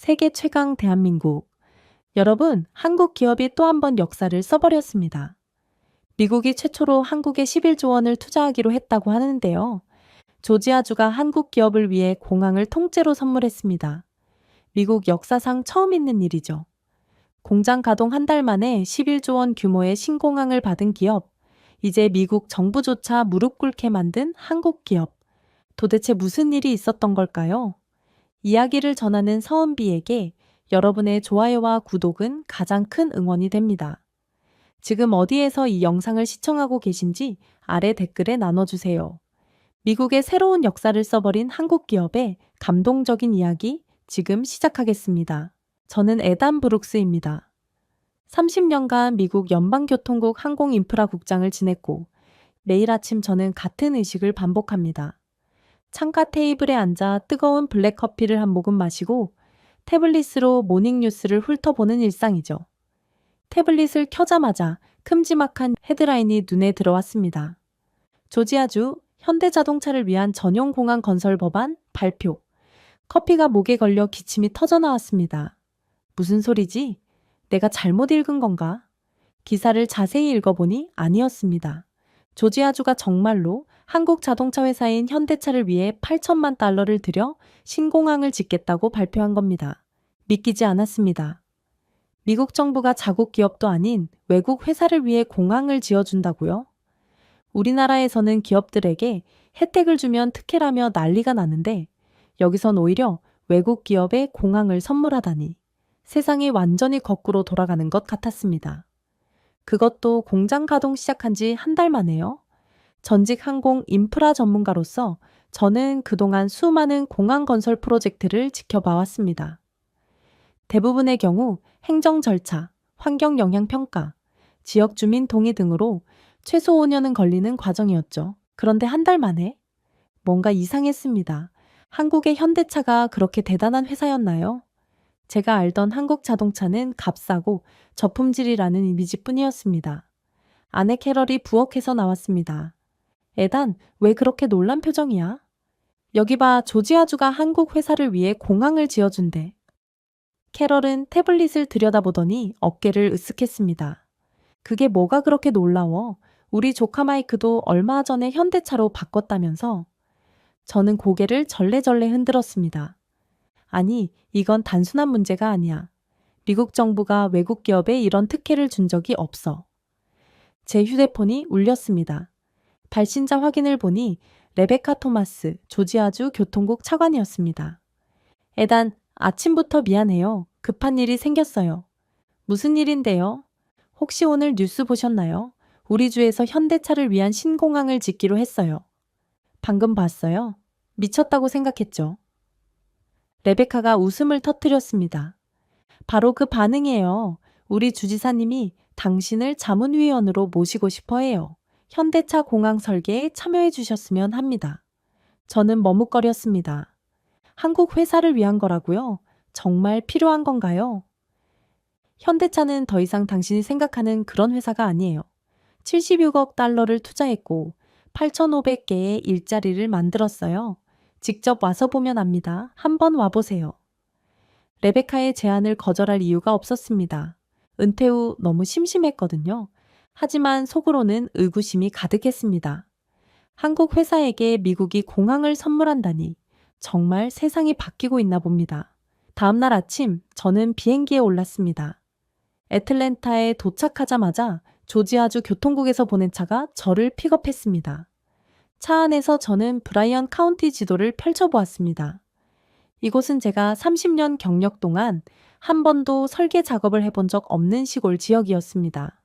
세계 최강 대한민국. 여러분, 한국 기업이 또 한 번 역사를 써버렸습니다. 미국이 최초로 한국에 11조 원을 투자하기로 했다고 하는데요. 조지아주가 한국 기업을 위해 공항을 통째로 선물했습니다. 미국 역사상 처음 있는 일이죠. 공장 가동 한 달 만에 11조 원 규모의 신공항을 받은 기업. 이제 미국 정부조차 무릎 꿇게 만든 한국 기업. 도대체 무슨 일이 있었던 걸까요? 이야기를 전하는 서은비에게 여러분의 좋아요와 구독은 가장 큰 응원이 됩니다. 지금 어디에서 이 영상을 시청하고 계신지 아래 댓글에 나눠주세요. 미국의 새로운 역사를 써버린 한국 기업의 감동적인 이야기 지금 시작하겠습니다. 저는 에단 브룩스입니다. 30년간 미국 연방교통국 항공인프라국장을 지냈고 매일 아침 저는 같은 의식을 반복합니다. 창가 테이블에 앉아 뜨거운 블랙커피를 한 모금 마시고 태블릿으로 모닝뉴스를 훑어보는 일상이죠. 태블릿을 켜자마자 큼지막한 헤드라인이 눈에 들어왔습니다. 조지아주 현대자동차를 위한 전용 공항 건설 법안 발표. 커피가 목에 걸려 기침이 터져나왔습니다. 무슨 소리지? 내가 잘못 읽은 건가? 기사를 자세히 읽어보니 아니었습니다. 조지아주가 정말로 한국 자동차 회사인 현대차를 위해 8천만 달러를 들여 신공항을 짓겠다고 발표한 겁니다. 믿기지 않았습니다. 미국 정부가 자국 기업도 아닌 외국 회사를 위해 공항을 지어준다고요? 우리나라에서는 기업들에게 혜택을 주면 특혜라며 난리가 나는데 여기선 오히려 외국 기업에 공항을 선물하다니 세상이 완전히 거꾸로 돌아가는 것 같았습니다. 그것도 공장 가동 시작한 지 한 달 만에요. 전직 항공 인프라 전문가로서 저는 그동안 수많은 공항 건설 프로젝트를 지켜봐 왔습니다. 대부분의 경우 행정 절차, 환경 영향 평가, 지역 주민 동의 등으로 최소 5년은 걸리는 과정이었죠. 그런데 한 달 만에 뭔가 이상했습니다. 한국의 현대차가 그렇게 대단한 회사였나요? 제가 알던 한국 자동차는 값싸고 저품질이라는 이미지뿐이었습니다. 아내 캐럴이 부엌에서 나왔습니다. 에단, 왜 그렇게 놀란 표정이야? 여기 봐, 조지아주가 한국 회사를 위해 공항을 지어준대. 캐럴은 태블릿을 들여다보더니 어깨를 으쓱했습니다. 그게 뭐가 그렇게 놀라워? 우리 조카 마이크도 얼마 전에 현대차로 바꿨다면서? 저는 고개를 절레절레 흔들었습니다. 아니, 이건 단순한 문제가 아니야. 미국 정부가 외국 기업에 이런 특혜를 준 적이 없어. 제 휴대폰이 울렸습니다. 발신자 확인을 보니 레베카 토마스, 조지아주 교통국 차관이었습니다. 에단, 아침부터 미안해요. 급한 일이 생겼어요. 무슨 일인데요? 혹시 오늘 뉴스 보셨나요? 우리 주에서 현대차를 위한 신공항을 짓기로 했어요. 방금 봤어요? 미쳤다고 생각했죠. 레베카가 웃음을 터뜨렸습니다. 바로 그 반응이에요. 우리 주지사님이 당신을 자문위원으로 모시고 싶어 해요. 현대차 공항 설계에 참여해 주셨으면 합니다. 저는 머뭇거렸습니다. 한국 회사를 위한 거라고요? 정말 필요한 건가요? 현대차는 더 이상 당신이 생각하는 그런 회사가 아니에요. 76억 달러를 투자했고 8,500개의 일자리를 만들었어요. 직접 와서 보면 압니다. 한번 와보세요. 레베카의 제안을 거절할 이유가 없었습니다. 은퇴 후 너무 심심했거든요. 하지만 속으로는 의구심이 가득했습니다. 한국 회사에게 미국이 공항을 선물한다니 정말 세상이 바뀌고 있나 봅니다. 다음날 아침 저는 비행기에 올랐습니다. 애틀랜타에 도착하자마자 조지아주 교통국에서 보낸 차가 저를 픽업했습니다. 차 안에서 저는 브라이언 카운티 지도를 펼쳐보았습니다. 이곳은 제가 30년 경력 동안 한 번도 설계 작업을 해본 적 없는 시골 지역이었습니다.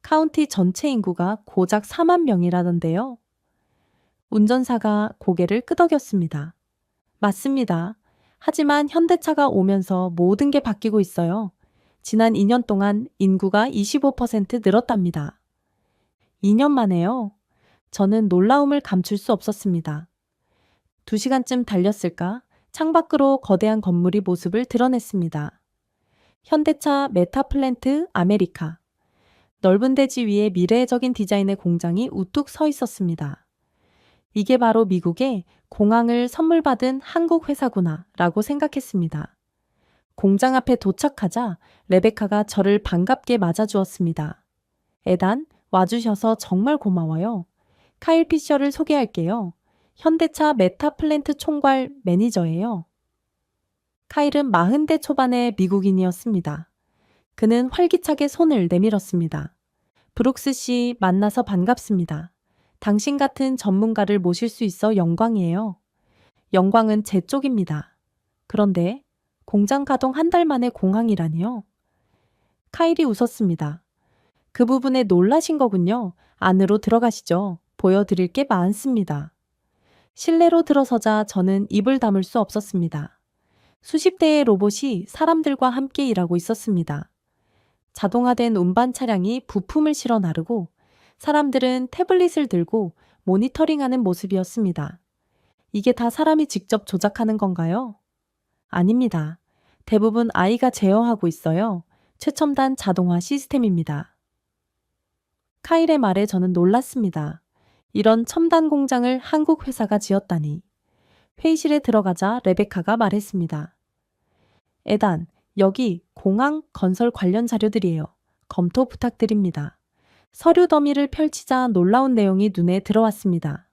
카운티 전체 인구가 고작 4만 명이라던데요. 운전사가 고개를 끄덕였습니다. 맞습니다. 하지만 현대차가 오면서 모든 게 바뀌고 있어요. 지난 2년 동안 인구가 25% 늘었답니다. 2년 만에요. 저는 놀라움을 감출 수 없었습니다. 2시간쯤 달렸을까? 창밖으로 거대한 건물이 모습을 드러냈습니다. 현대차 메타플랜트 아메리카. 넓은 대지 위에 미래적인 디자인의 공장이 우뚝 서 있었습니다. 이게 바로 미국의 공항을 선물 받은 한국 회사구나 라고 생각했습니다. 공장 앞에 도착하자 레베카가 저를 반갑게 맞아주었습니다. 에단, 와주셔서 정말 고마워요. 카일 피셔를 소개할게요. 현대차 메타플랜트 총괄 매니저예요. 카일은 40대 초반의 미국인이었습니다. 그는 활기차게 손을 내밀었습니다. 브룩스 씨 만나서 반갑습니다. 당신 같은 전문가를 모실 수 있어 영광이에요. 영광은 제 쪽입니다. 그런데 공장 가동 한 달 만에 공항이라니요? 카일이 웃었습니다. 그 부분에 놀라신 거군요. 안으로 들어가시죠. 보여드릴 게 많습니다. 실내로 들어서자 저는 입을 다물 수 없었습니다. 수십 대의 로봇이 사람들과 함께 일하고 있었습니다. 자동화된 운반 차량이 부품을 실어 나르고 사람들은 태블릿을 들고 모니터링하는 모습이었습니다. 이게 다 사람이 직접 조작하는 건가요? 아닙니다. 대부분 AI가 제어하고 있어요. 최첨단 자동화 시스템입니다. 카일의 말에 저는 놀랐습니다. 이런 첨단 공장을 한국 회사가 지었다니. 회의실에 들어가자 레베카가 말했습니다. 에단, 여기 공항 건설 관련 자료들이에요. 검토 부탁드립니다. 서류 더미를 펼치자 놀라운 내용이 눈에 들어왔습니다.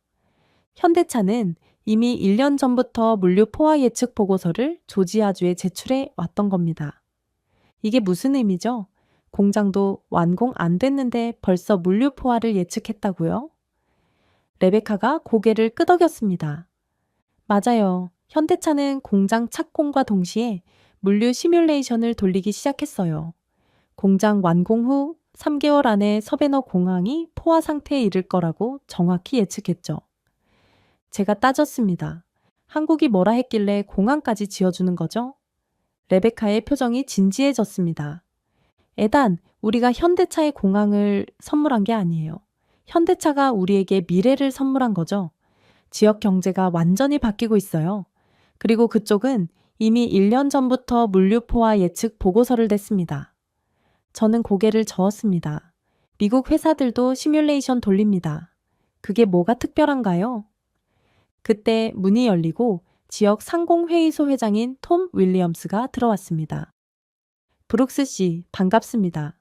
현대차는 이미 1년 전부터 물류 포화 예측 보고서를 조지아주에 제출해 왔던 겁니다. 이게 무슨 의미죠? 공장도 완공 안 됐는데 벌써 물류 포화를 예측했다고요? 레베카가 고개를 끄덕였습니다. 맞아요. 현대차는 공장 착공과 동시에 물류 시뮬레이션을 돌리기 시작했어요. 공장 완공 후 3개월 안에 서베너 공항이 포화 상태에 이를 거라고 정확히 예측했죠. 제가 따졌습니다. 한국이 뭐라 했길래 공항까지 지어주는 거죠? 레베카의 표정이 진지해졌습니다. 에단, 우리가 현대차의 공항을 선물한 게 아니에요. 현대차가 우리에게 미래를 선물한 거죠. 지역 경제가 완전히 바뀌고 있어요. 그리고 그쪽은 이미 1년 전부터 물류 포화 예측 보고서를 냈습니다. 저는 고개를 저었습니다. 미국 회사들도 시뮬레이션 돌립니다. 그게 뭐가 특별한가요? 그때 문이 열리고 지역 상공회의소 회장인 톰 윌리엄스가 들어왔습니다. 브룩스 씨, 반갑습니다.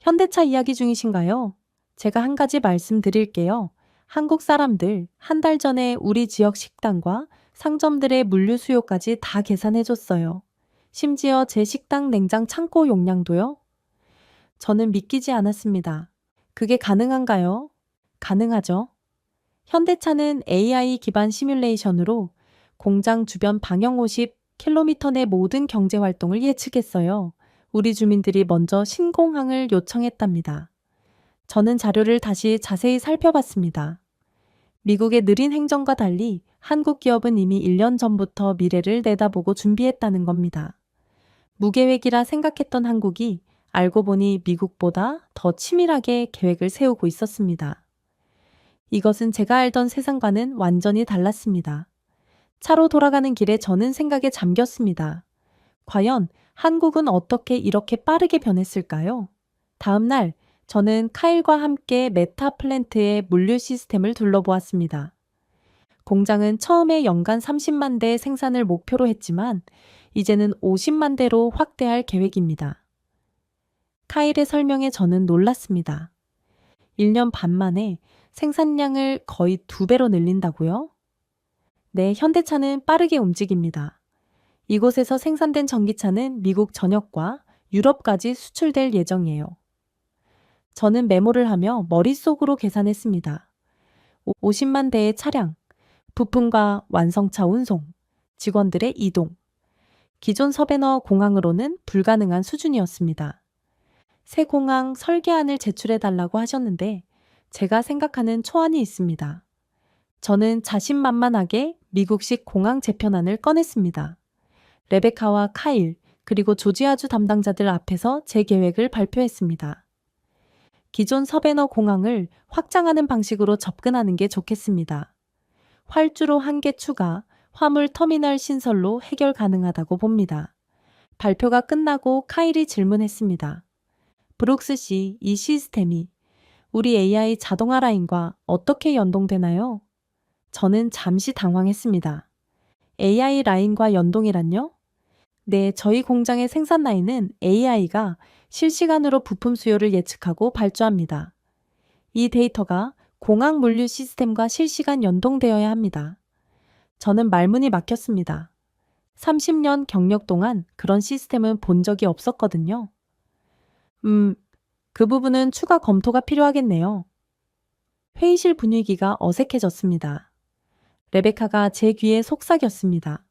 현대차 이야기 중이신가요? 제가 한 가지 말씀드릴게요. 한국 사람들 한 달 전에 우리 지역 식당과 상점들의 물류 수요까지 다 계산해줬어요. 심지어 제 식당 냉장 창고 용량도요? 저는 믿기지 않았습니다. 그게 가능한가요? 가능하죠. 현대차는 AI 기반 시뮬레이션으로 공장 주변 방영 50km 내 모든 경제 활동을 예측했어요. 우리 주민들이 먼저 신공항을 요청했답니다. 저는 자료를 다시 자세히 살펴봤습니다. 미국의 느린 행정과 달리 한국 기업은 이미 1년 전부터 미래를 내다보고 준비했다는 겁니다. 무계획이라 생각했던 한국이 알고 보니 미국보다 더 치밀하게 계획을 세우고 있었습니다. 이것은 제가 알던 세상과는 완전히 달랐습니다. 차로 돌아가는 길에 저는 생각에 잠겼습니다. 과연 한국은 어떻게 이렇게 빠르게 변했을까요? 다음 날 저는 카일과 함께 메타플랜트의 물류 시스템을 둘러보았습니다. 공장은 처음에 연간 30만 대 생산을 목표로 했지만 이제는 50만 대로 확대할 계획입니다. 카일의 설명에 저는 놀랐습니다. 1년 반 만에 생산량을 거의 2배로 늘린다고요? 네, 현대차는 빠르게 움직입니다. 이곳에서 생산된 전기차는 미국 전역과 유럽까지 수출될 예정이에요. 저는 메모를 하며 머릿속으로 계산했습니다. 50만 대의 차량, 부품과 완성차 운송, 직원들의 이동. 기존 서베너 공항으로는 불가능한 수준이었습니다. 새 공항 설계안을 제출해달라고 하셨는데 제가 생각하는 초안이 있습니다. 저는 자신만만하게 미국식 공항 재편안을 꺼냈습니다. 레베카와 카일, 그리고 조지아주 담당자들 앞에서 제 계획을 발표했습니다. 기존 서베너 공항을 확장하는 방식으로 접근하는 게 좋겠습니다. 활주로 1개 추가, 화물 터미널 신설로 해결 가능하다고 봅니다. 발표가 끝나고 카일이 질문했습니다. 브룩스 씨, 이 시스템이 우리 AI 자동화 라인과 어떻게 연동되나요? 저는 잠시 당황했습니다. AI 라인과 연동이란요? 네, 저희 공장의 생산 라인은 AI가 실시간으로 부품 수요를 예측하고 발주합니다. 이 데이터가 공학 물류 시스템과 실시간 연동되어야 합니다. 저는 말문이 막혔습니다. 30년 경력 동안 그런 시스템은 본 적이 없었거든요. 음, 그 부분은 추가 검토가 필요하겠네요. 회의실 분위기가 어색해졌습니다. 레베카가 제 귀에 속삭였습니다.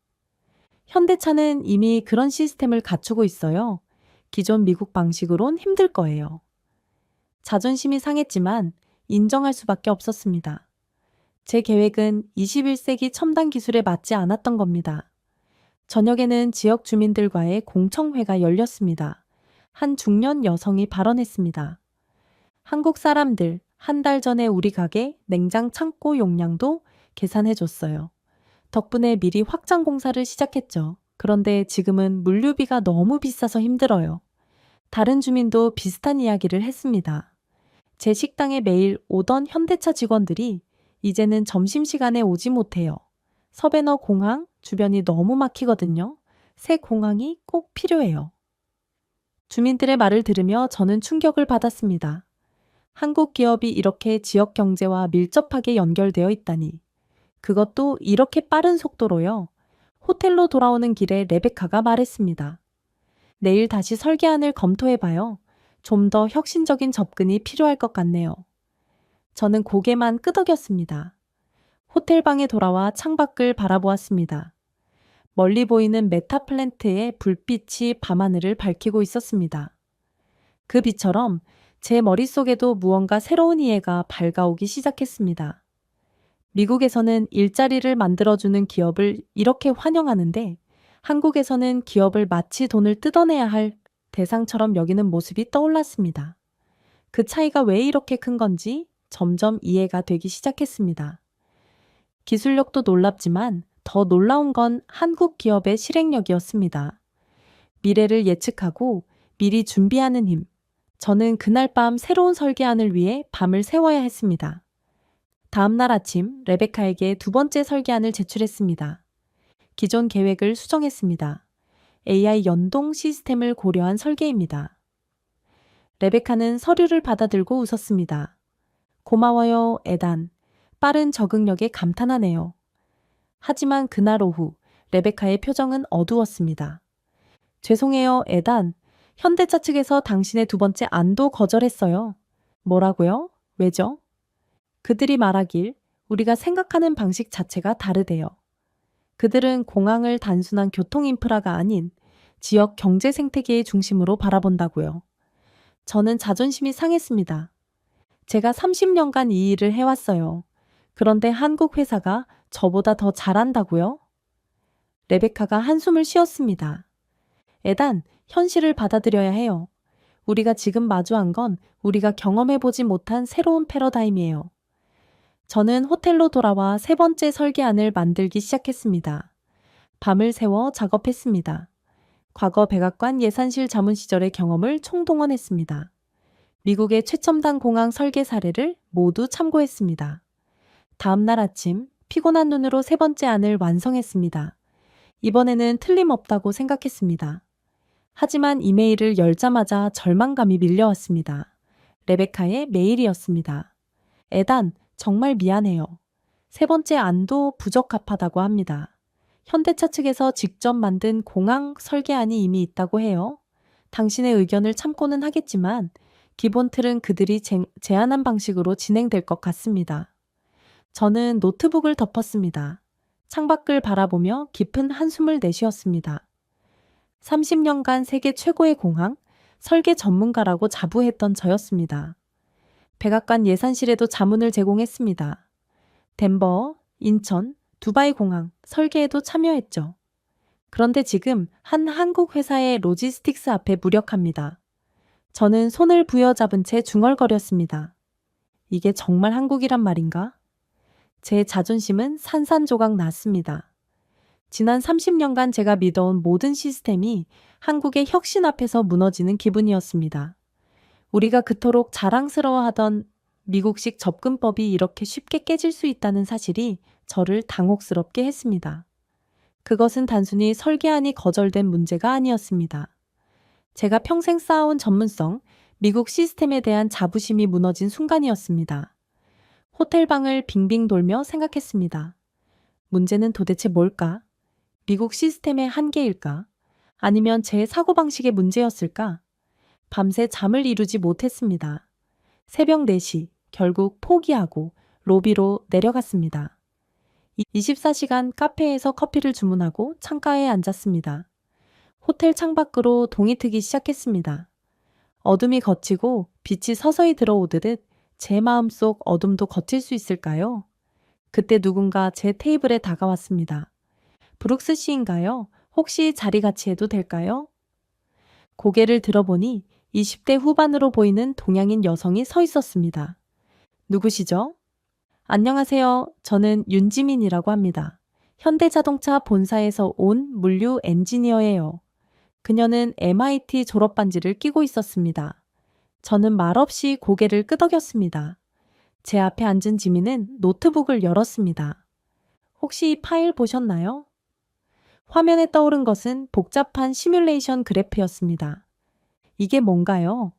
현대차는 이미 그런 시스템을 갖추고 있어요. 기존 미국 방식으론 힘들 거예요. 자존심이 상했지만 인정할 수밖에 없었습니다. 제 계획은 21세기 첨단 기술에 맞지 않았던 겁니다. 저녁에는 지역 주민들과의 공청회가 열렸습니다. 한 중년 여성이 발언했습니다. 한국 사람들, 한 달 전에 우리 가게 냉장 창고 용량도 계산해 줬어요. 덕분에 미리 확장 공사를 시작했죠. 그런데 지금은 물류비가 너무 비싸서 힘들어요. 다른 주민도 비슷한 이야기를 했습니다. 제 식당에 매일 오던 현대차 직원들이 이제는 점심시간에 오지 못해요. 서베너 공항 주변이 너무 막히거든요. 새 공항이 꼭 필요해요. 주민들의 말을 들으며 저는 충격을 받았습니다. 한국 기업이 이렇게 지역 경제와 밀접하게 연결되어 있다니. 그것도 이렇게 빠른 속도로요. 호텔로 돌아오는 길에 레베카가 말했습니다. 내일 다시 설계안을 검토해봐요. 좀 더 혁신적인 접근이 필요할 것 같네요. 저는 고개만 끄덕였습니다. 호텔방에 돌아와 창밖을 바라보았습니다. 멀리 보이는 메타 플랜트의 불빛이 밤하늘을 밝히고 있었습니다. 그 빛처럼 제 머릿속에도 무언가 새로운 이해가 밝아오기 시작했습니다. 미국에서는 일자리를 만들어주는 기업을 이렇게 환영하는데 한국에서는 기업을 마치 돈을 뜯어내야 할 대상처럼 여기는 모습이 떠올랐습니다. 그 차이가 왜 이렇게 큰 건지 점점 이해가 되기 시작했습니다. 기술력도 놀랍지만 더 놀라운 건 한국 기업의 실행력이었습니다. 미래를 예측하고 미리 준비하는 힘. 저는 그날 밤 새로운 설계안을 위해 밤을 새워야 했습니다. 다음 날 아침 레베카에게 두 번째 설계안을 제출했습니다. 기존 계획을 수정했습니다. AI 연동 시스템을 고려한 설계입니다. 레베카는 서류를 받아들고 웃었습니다. 고마워요, 에단. 빠른 적응력에 감탄하네요. 하지만 그날 오후 레베카의 표정은 어두웠습니다. 죄송해요, 에단. 현대차 측에서 당신의 두 번째 안도 거절했어요. 뭐라고요? 왜죠? 그들이 말하길 우리가 생각하는 방식 자체가 다르대요. 그들은 공항을 단순한 교통 인프라가 아닌 지역 경제 생태계의 중심으로 바라본다고요. 저는 자존심이 상했습니다. 제가 30년간 이 일을 해왔어요. 그런데 한국 회사가 저보다 더 잘한다고요? 레베카가 한숨을 쉬었습니다. 에단, 현실을 받아들여야 해요. 우리가 지금 마주한 건 우리가 경험해보지 못한 새로운 패러다임이에요. 저는 호텔로 돌아와 세 번째 설계안을 만들기 시작했습니다. 밤을 새워 작업했습니다. 과거 백악관 예산실 자문 시절의 경험을 총동원했습니다. 미국의 최첨단 공항 설계 사례를 모두 참고했습니다. 다음 날 아침 피곤한 눈으로 세 번째 안을 완성했습니다. 이번에는 틀림없다고 생각했습니다. 하지만 이메일을 열자마자 절망감이 밀려왔습니다. 레베카의 메일이었습니다. 에단, 정말 미안해요. 세 번째 안도 부적합하다고 합니다. 현대차 측에서 직접 만든 공항 설계안이 이미 있다고 해요. 당신의 의견을 참고는 하겠지만 기본 틀은 그들이 제안한 방식으로 진행될 것 같습니다. 저는 노트북을 덮었습니다. 창밖을 바라보며 깊은 한숨을 내쉬었습니다. 30년간 세계 최고의 공항, 설계 전문가라고 자부했던 저였습니다. 백악관 예산실에도 자문을 제공했습니다. 덴버, 인천, 두바이 공항 설계에도 참여했죠. 그런데 지금 한 한국 회사의 로지스틱스 앞에 무력합니다. 저는 손을 부여잡은 채 중얼거렸습니다. 이게 정말 한국이란 말인가? 제 자존심은 산산조각 났습니다. 지난 30년간 제가 믿어온 모든 시스템이 한국의 혁신 앞에서 무너지는 기분이었습니다. 우리가 그토록 자랑스러워하던 미국식 접근법이 이렇게 쉽게 깨질 수 있다는 사실이 저를 당혹스럽게 했습니다. 그것은 단순히 설계안이 거절된 문제가 아니었습니다. 제가 평생 쌓아온 전문성, 미국 시스템에 대한 자부심이 무너진 순간이었습니다. 호텔방을 빙빙 돌며 생각했습니다. 문제는 도대체 뭘까? 미국 시스템의 한계일까? 아니면 제 사고방식의 문제였을까? 밤새 잠을 이루지 못했습니다. 새벽 4시, 결국 포기하고 로비로 내려갔습니다. 24시간 카페에서 커피를 주문하고 창가에 앉았습니다. 호텔 창밖으로 동이 트기 시작했습니다. 어둠이 걷히고 빛이 서서히 들어오듯 제 마음속 어둠도 걷힐 수 있을까요? 그때 누군가 제 테이블에 다가왔습니다. 브룩스 씨인가요? 혹시 자리 같이 해도 될까요? 고개를 들어보니 20대 후반으로 보이는 동양인 여성이 서 있었습니다. 누구시죠? 안녕하세요. 저는 윤지민이라고 합니다. 현대자동차 본사에서 온 물류 엔지니어예요. 그녀는 MIT 졸업 반지를 끼고 있었습니다. 저는 말없이 고개를 끄덕였습니다. 제 앞에 앉은 지민은 노트북을 열었습니다. 혹시 이 파일 보셨나요? 화면에 떠오른 것은 복잡한 시뮬레이션 그래프였습니다. 이게 뭔가요?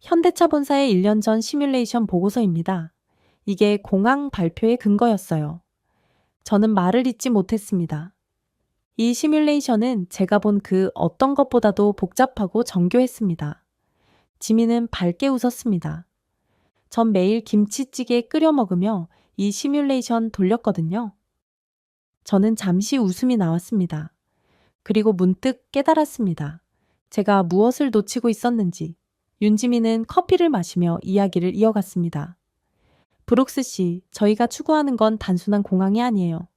현대차 본사의 1년 전 시뮬레이션 보고서입니다. 이게 공항 발표의 근거였어요. 저는 말을 잇지 못했습니다. 이 시뮬레이션은 제가 본 그 어떤 것보다도 복잡하고 정교했습니다. 지민은 밝게 웃었습니다. 전 매일 김치찌개 끓여 먹으며 이 시뮬레이션 돌렸거든요. 저는 잠시 웃음이 나왔습니다. 그리고 문득 깨달았습니다. 제가 무엇을 놓치고 있었는지. 윤지민은 커피를 마시며 이야기를 이어갔습니다. 브룩스 씨, 저희가 추구하는 건 단순한 공항이 아니에요.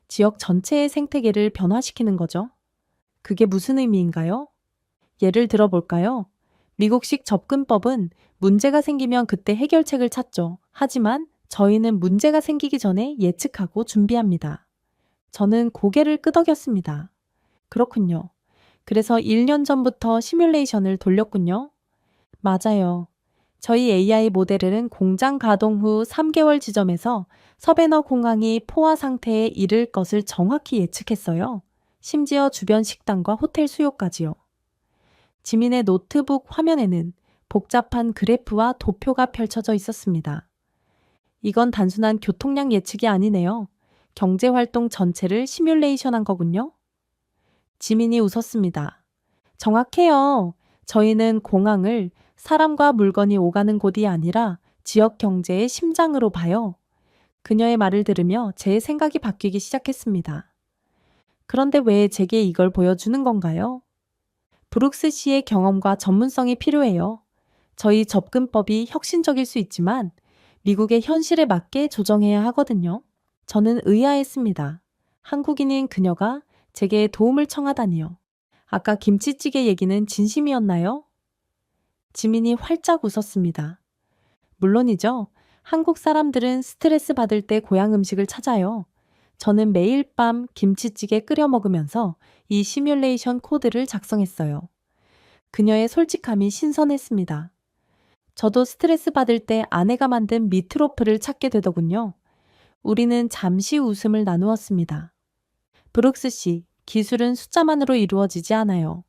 지역 전체의 생태계를 변화시키는 거죠. 그게 무슨 의미인가요? 예를 들어볼까요? 미국식 접근법은 문제가 생기면 그때 해결책을 찾죠. 하지만 저희는 문제가 생기기 전에 예측하고 준비합니다. 저는 고개를 끄덕였습니다. 그렇군요. 그래서 1년 전부터 시뮬레이션을 돌렸군요. 맞아요. 저희 AI 모델은 공장 가동 후 3개월 지점에서 서베너 공항이 포화 상태에 이를 것을 정확히 예측했어요. 심지어 주변 식당과 호텔 수요까지요. 지민의 노트북 화면에는 복잡한 그래프와 도표가 펼쳐져 있었습니다. 이건 단순한 교통량 예측이 아니네요. 경제활동 전체를 시뮬레이션한 거군요. 지민이 웃었습니다. 정확해요. 저희는 공항을 사람과 물건이 오가는 곳이 아니라 지역 경제의 심장으로 봐요. 그녀의 말을 들으며 제 생각이 바뀌기 시작했습니다. 그런데 왜 제게 이걸 보여주는 건가요? 브룩스 씨의 경험과 전문성이 필요해요. 저희 접근법이 혁신적일 수 있지만 미국의 현실에 맞게 조정해야 하거든요. 저는 의아했습니다. 한국인인 그녀가 제게 도움을 청하다니요. 아까 김치찌개 얘기는 진심이었나요? 지민이 활짝 웃었습니다. 물론이죠. 한국 사람들은 스트레스 받을 때 고향 음식을 찾아요. 저는 매일 밤 김치찌개 끓여 먹으면서 이 시뮬레이션 코드를 작성했어요. 그녀의 솔직함이 신선했습니다. 저도 스트레스 받을 때 아내가 만든 미트로프를 찾게 되더군요. 우리는 잠시 웃음을 나누었습니다. 브룩스 씨, 기술은 숫자만으로 이루어지지 않아요.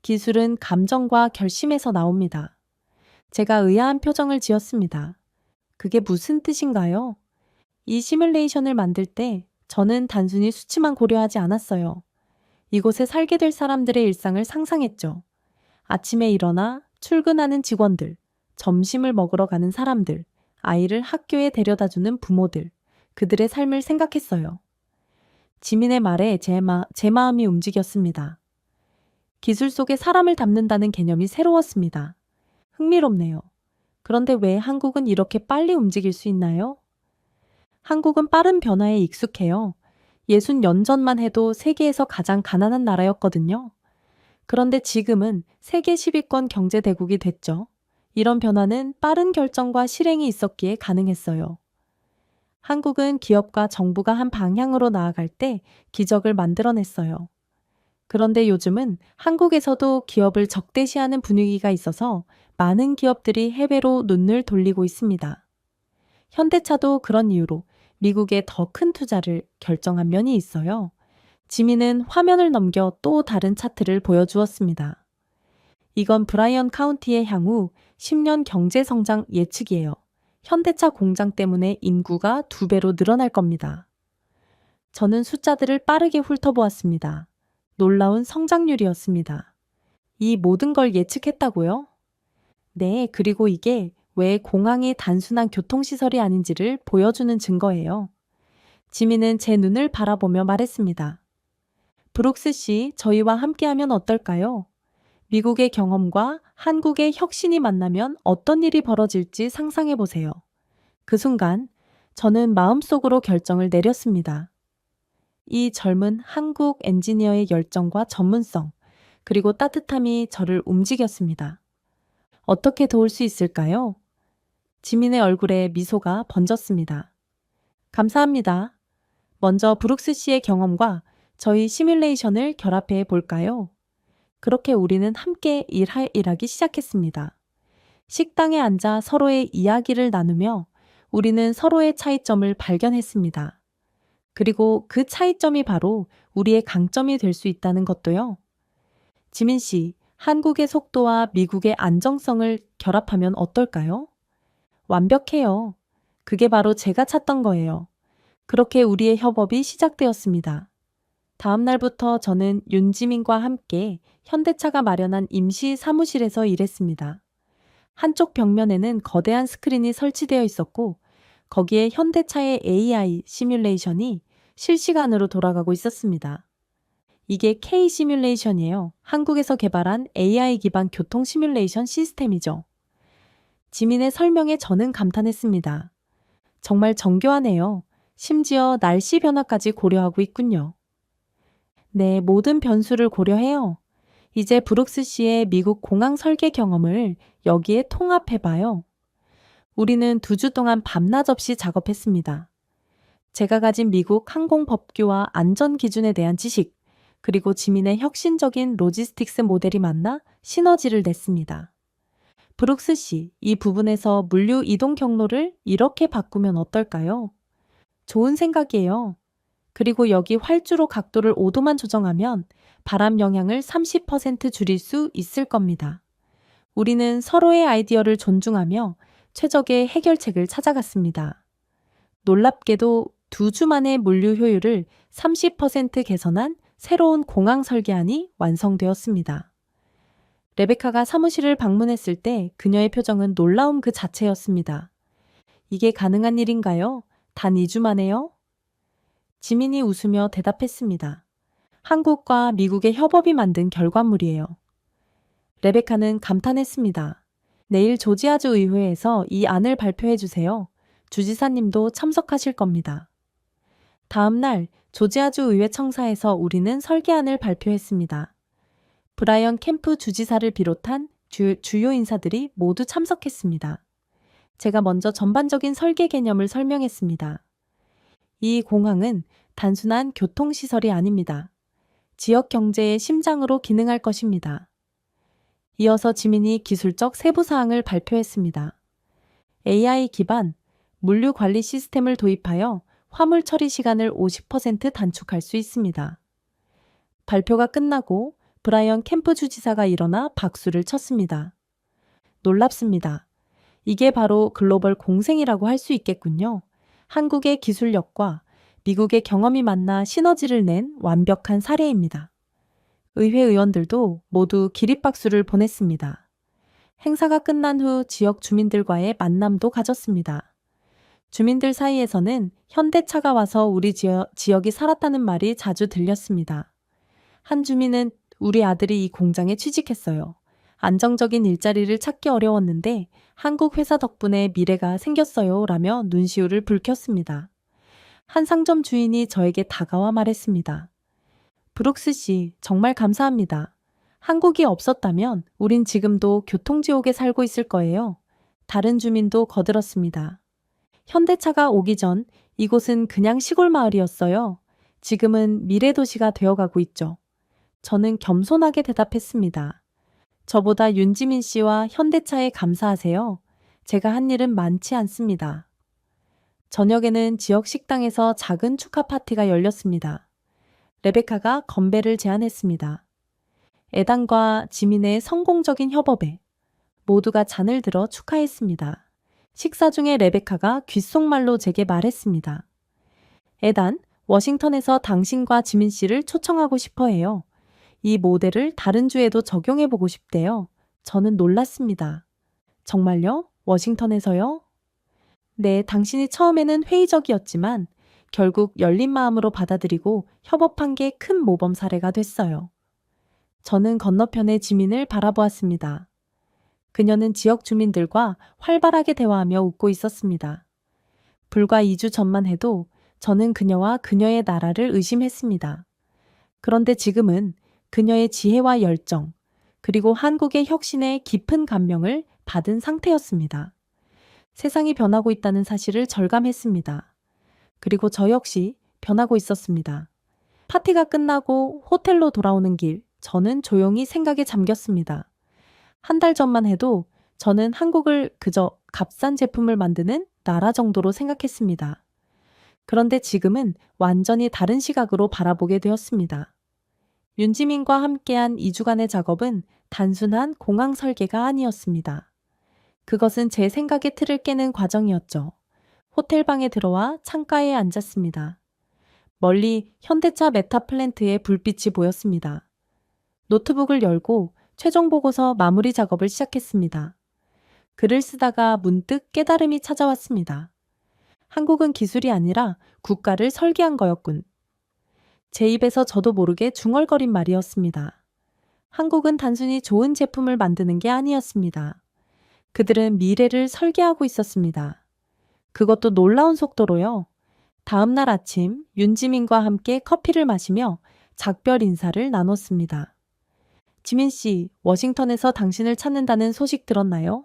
기술은 감정과 결심에서 나옵니다. 제가 의아한 표정을 지었습니다. 그게 무슨 뜻인가요? 이 시뮬레이션을 만들 때 저는 단순히 수치만 고려하지 않았어요. 이곳에 살게 될 사람들의 일상을 상상했죠. 아침에 일어나 출근하는 직원들, 점심을 먹으러 가는 사람들, 아이를 학교에 데려다주는 부모들, 그들의 삶을 생각했어요. 지민의 말에 제 마음이 움직였습니다. 기술 속에 사람을 담는다는 개념이 새로웠습니다. 흥미롭네요. 그런데 왜 한국은 이렇게 빨리 움직일 수 있나요? 한국은 빠른 변화에 익숙해요. 60년 전만 해도 세계에서 가장 가난한 나라였거든요. 그런데 지금은 세계 10위권 경제대국이 됐죠. 이런 변화는 빠른 결정과 실행이 있었기에 가능했어요. 한국은 기업과 정부가 한 방향으로 나아갈 때 기적을 만들어냈어요. 그런데 요즘은 한국에서도 기업을 적대시하는 분위기가 있어서 많은 기업들이 해외로 눈을 돌리고 있습니다. 현대차도 그런 이유로 미국에 더 큰 투자를 결정한 면이 있어요. 지민은 화면을 넘겨 또 다른 차트를 보여주었습니다. 이건 브라이언 카운티의 향후 10년 경제 성장 예측이에요. 현대차 공장 때문에 인구가 2배로 늘어날 겁니다. 저는 숫자들을 빠르게 훑어보았습니다. 놀라운 성장률이었습니다. 이 모든 걸 예측했다고요? 네, 그리고 이게 왜 공항이 단순한 교통시설이 아닌지를 보여주는 증거예요. 지민은 제 눈을 바라보며 말했습니다. 브룩스 씨, 저희와 함께하면 어떨까요? 미국의 경험과 한국의 혁신이 만나면 어떤 일이 벌어질지 상상해 보세요. 그 순간 저는 마음속으로 결정을 내렸습니다. 이 젊은 한국 엔지니어의 열정과 전문성, 그리고 따뜻함이 저를 움직였습니다. 어떻게 도울 수 있을까요? 지민의 얼굴에 미소가 번졌습니다. 감사합니다. 먼저 브룩스 씨의 경험과 저희 시뮬레이션을 결합해 볼까요? 그렇게 우리는 함께 일하기 시작했습니다. 식당에 앉아 서로의 이야기를 나누며 우리는 서로의 차이점을 발견했습니다. 그리고 그 차이점이 바로 우리의 강점이 될 수 있다는 것도요. 지민 씨, 한국의 속도와 미국의 안정성을 결합하면 어떨까요? 완벽해요. 그게 바로 제가 찾던 거예요. 그렇게 우리의 협업이 시작되었습니다. 다음 날부터 저는 윤지민과 함께 현대차가 마련한 임시 사무실에서 일했습니다. 한쪽 벽면에는 거대한 스크린이 설치되어 있었고 거기에 현대차의 AI 시뮬레이션이 실시간으로 돌아가고 있었습니다. 이게 K 시뮬레이션이에요. 한국에서 개발한 AI 기반 교통 시뮬레이션 시스템이죠. 지민의 설명에 저는 감탄했습니다. 정말 정교하네요. 심지어 날씨 변화까지 고려하고 있군요. 네, 모든 변수를 고려해요. 이제 브룩스 씨의 미국 공항 설계 경험을 여기에 통합해봐요. 우리는 2주 동안 밤낮 없이 작업했습니다. 제가 가진 미국 항공 법규와 안전 기준에 대한 지식, 그리고 지민의 혁신적인 로지스틱스 모델이 만나 시너지를 냈습니다. 브룩스 씨, 이 부분에서 물류 이동 경로를 이렇게 바꾸면 어떨까요? 좋은 생각이에요. 그리고 여기 활주로 각도를 5도만 조정하면 바람 영향을 30% 줄일 수 있을 겁니다. 우리는 서로의 아이디어를 존중하며 최적의 해결책을 찾아갔습니다. 놀랍게도 2주 만에 물류 효율을 30% 개선한 새로운 공항 설계안이 완성되었습니다. 레베카가 사무실을 방문했을 때 그녀의 표정은 놀라움 그 자체였습니다. 이게 가능한 일인가요? 단 2주 만에요? 지민이 웃으며 대답했습니다. 한국과 미국의 협업이 만든 결과물이에요. 레베카는 감탄했습니다. 내일 조지아주 의회에서 이 안을 발표해 주세요. 주지사님도 참석하실 겁니다. 다음 날 조지아주 의회 청사에서 우리는 설계안을 발표했습니다. 브라이언 캠프 주지사를 비롯한 주요 인사들이 모두 참석했습니다. 제가 먼저 전반적인 설계 개념을 설명했습니다. 이 공항은 단순한 교통시설이 아닙니다. 지역 경제의 심장으로 기능할 것입니다. 이어서 지민이 기술적 세부사항을 발표했습니다. AI 기반 물류 관리 시스템을 도입하여 화물 처리 시간을 50% 단축할 수 있습니다. 발표가 끝나고 브라이언 캠프 주지사가 일어나 박수를 쳤습니다. 놀랍습니다. 이게 바로 글로벌 공생이라고 할 수 있겠군요. 한국의 기술력과 미국의 경험이 만나 시너지를 낸 완벽한 사례입니다. 의회 의원들도 모두 기립박수를 보냈습니다. 행사가 끝난 후 지역 주민들과의 만남도 가졌습니다. 주민들 사이에서는 현대차가 와서 우리 지역이 살았다는 말이 자주 들렸습니다. 한 주민은 우리 아들이 이 공장에 취직했어요. 안정적인 일자리를 찾기 어려웠는데 한국 회사 덕분에 미래가 생겼어요 라며 눈시울을 붉혔습니다. 한 상점 주인이 저에게 다가와 말했습니다. 브룩스 씨, 정말 감사합니다. 한국이 없었다면 우린 지금도 교통지옥에 살고 있을 거예요. 다른 주민도 거들었습니다. 현대차가 오기 전 이곳은 그냥 시골 마을이었어요. 지금은 미래 도시가 되어가고 있죠. 저는 겸손하게 대답했습니다. 저보다 윤지민 씨와 현대차에 감사하세요. 제가 한 일은 많지 않습니다. 저녁에는 지역 식당에서 작은 축하 파티가 열렸습니다. 레베카가 건배를 제안했습니다. 에단과 지민의 성공적인 협업에 모두가 잔을 들어 축하했습니다. 식사 중에 레베카가 귓속말로 제게 말했습니다. 에단, 워싱턴에서 당신과 지민 씨를 초청하고 싶어 해요. 이 모델을 다른 주에도 적용해보고 싶대요. 저는 놀랐습니다. 정말요? 워싱턴에서요? 네, 당신이 처음에는 회의적이었지만 결국 열린 마음으로 받아들이고 협업한 게 큰 모범 사례가 됐어요. 저는 건너편의 지민을 바라보았습니다. 그녀는 지역 주민들과 활발하게 대화하며 웃고 있었습니다. 불과 2주 전만 해도 저는 그녀와 그녀의 나라를 의심했습니다. 그런데 지금은 그녀의 지혜와 열정, 그리고 한국의 혁신에 깊은 감명을 받은 상태였습니다. 세상이 변하고 있다는 사실을 절감했습니다. 그리고 저 역시 변하고 있었습니다. 파티가 끝나고 호텔로 돌아오는 길, 저는 조용히 생각에 잠겼습니다. 한 달 전만 해도 저는 한국을 그저 값싼 제품을 만드는 나라 정도로 생각했습니다. 그런데 지금은 완전히 다른 시각으로 바라보게 되었습니다. 윤지민과 함께한 2주간의 작업은 단순한 공항 설계가 아니었습니다. 그것은 제 생각의 틀을 깨는 과정이었죠. 호텔방에 들어와 창가에 앉았습니다. 멀리 현대차 메타 플랜트의 불빛이 보였습니다. 노트북을 열고 최종 보고서 마무리 작업을 시작했습니다. 글을 쓰다가 문득 깨달음이 찾아왔습니다. 한국은 기술이 아니라 국가를 설계한 거였군. 제 입에서 저도 모르게 중얼거린 말이었습니다. 한국은 단순히 좋은 제품을 만드는 게 아니었습니다. 그들은 미래를 설계하고 있었습니다. 그것도 놀라운 속도로요. 다음 날 아침 윤지민과 함께 커피를 마시며 작별 인사를 나눴습니다. 지민 씨, 워싱턴에서 당신을 찾는다는 소식 들었나요?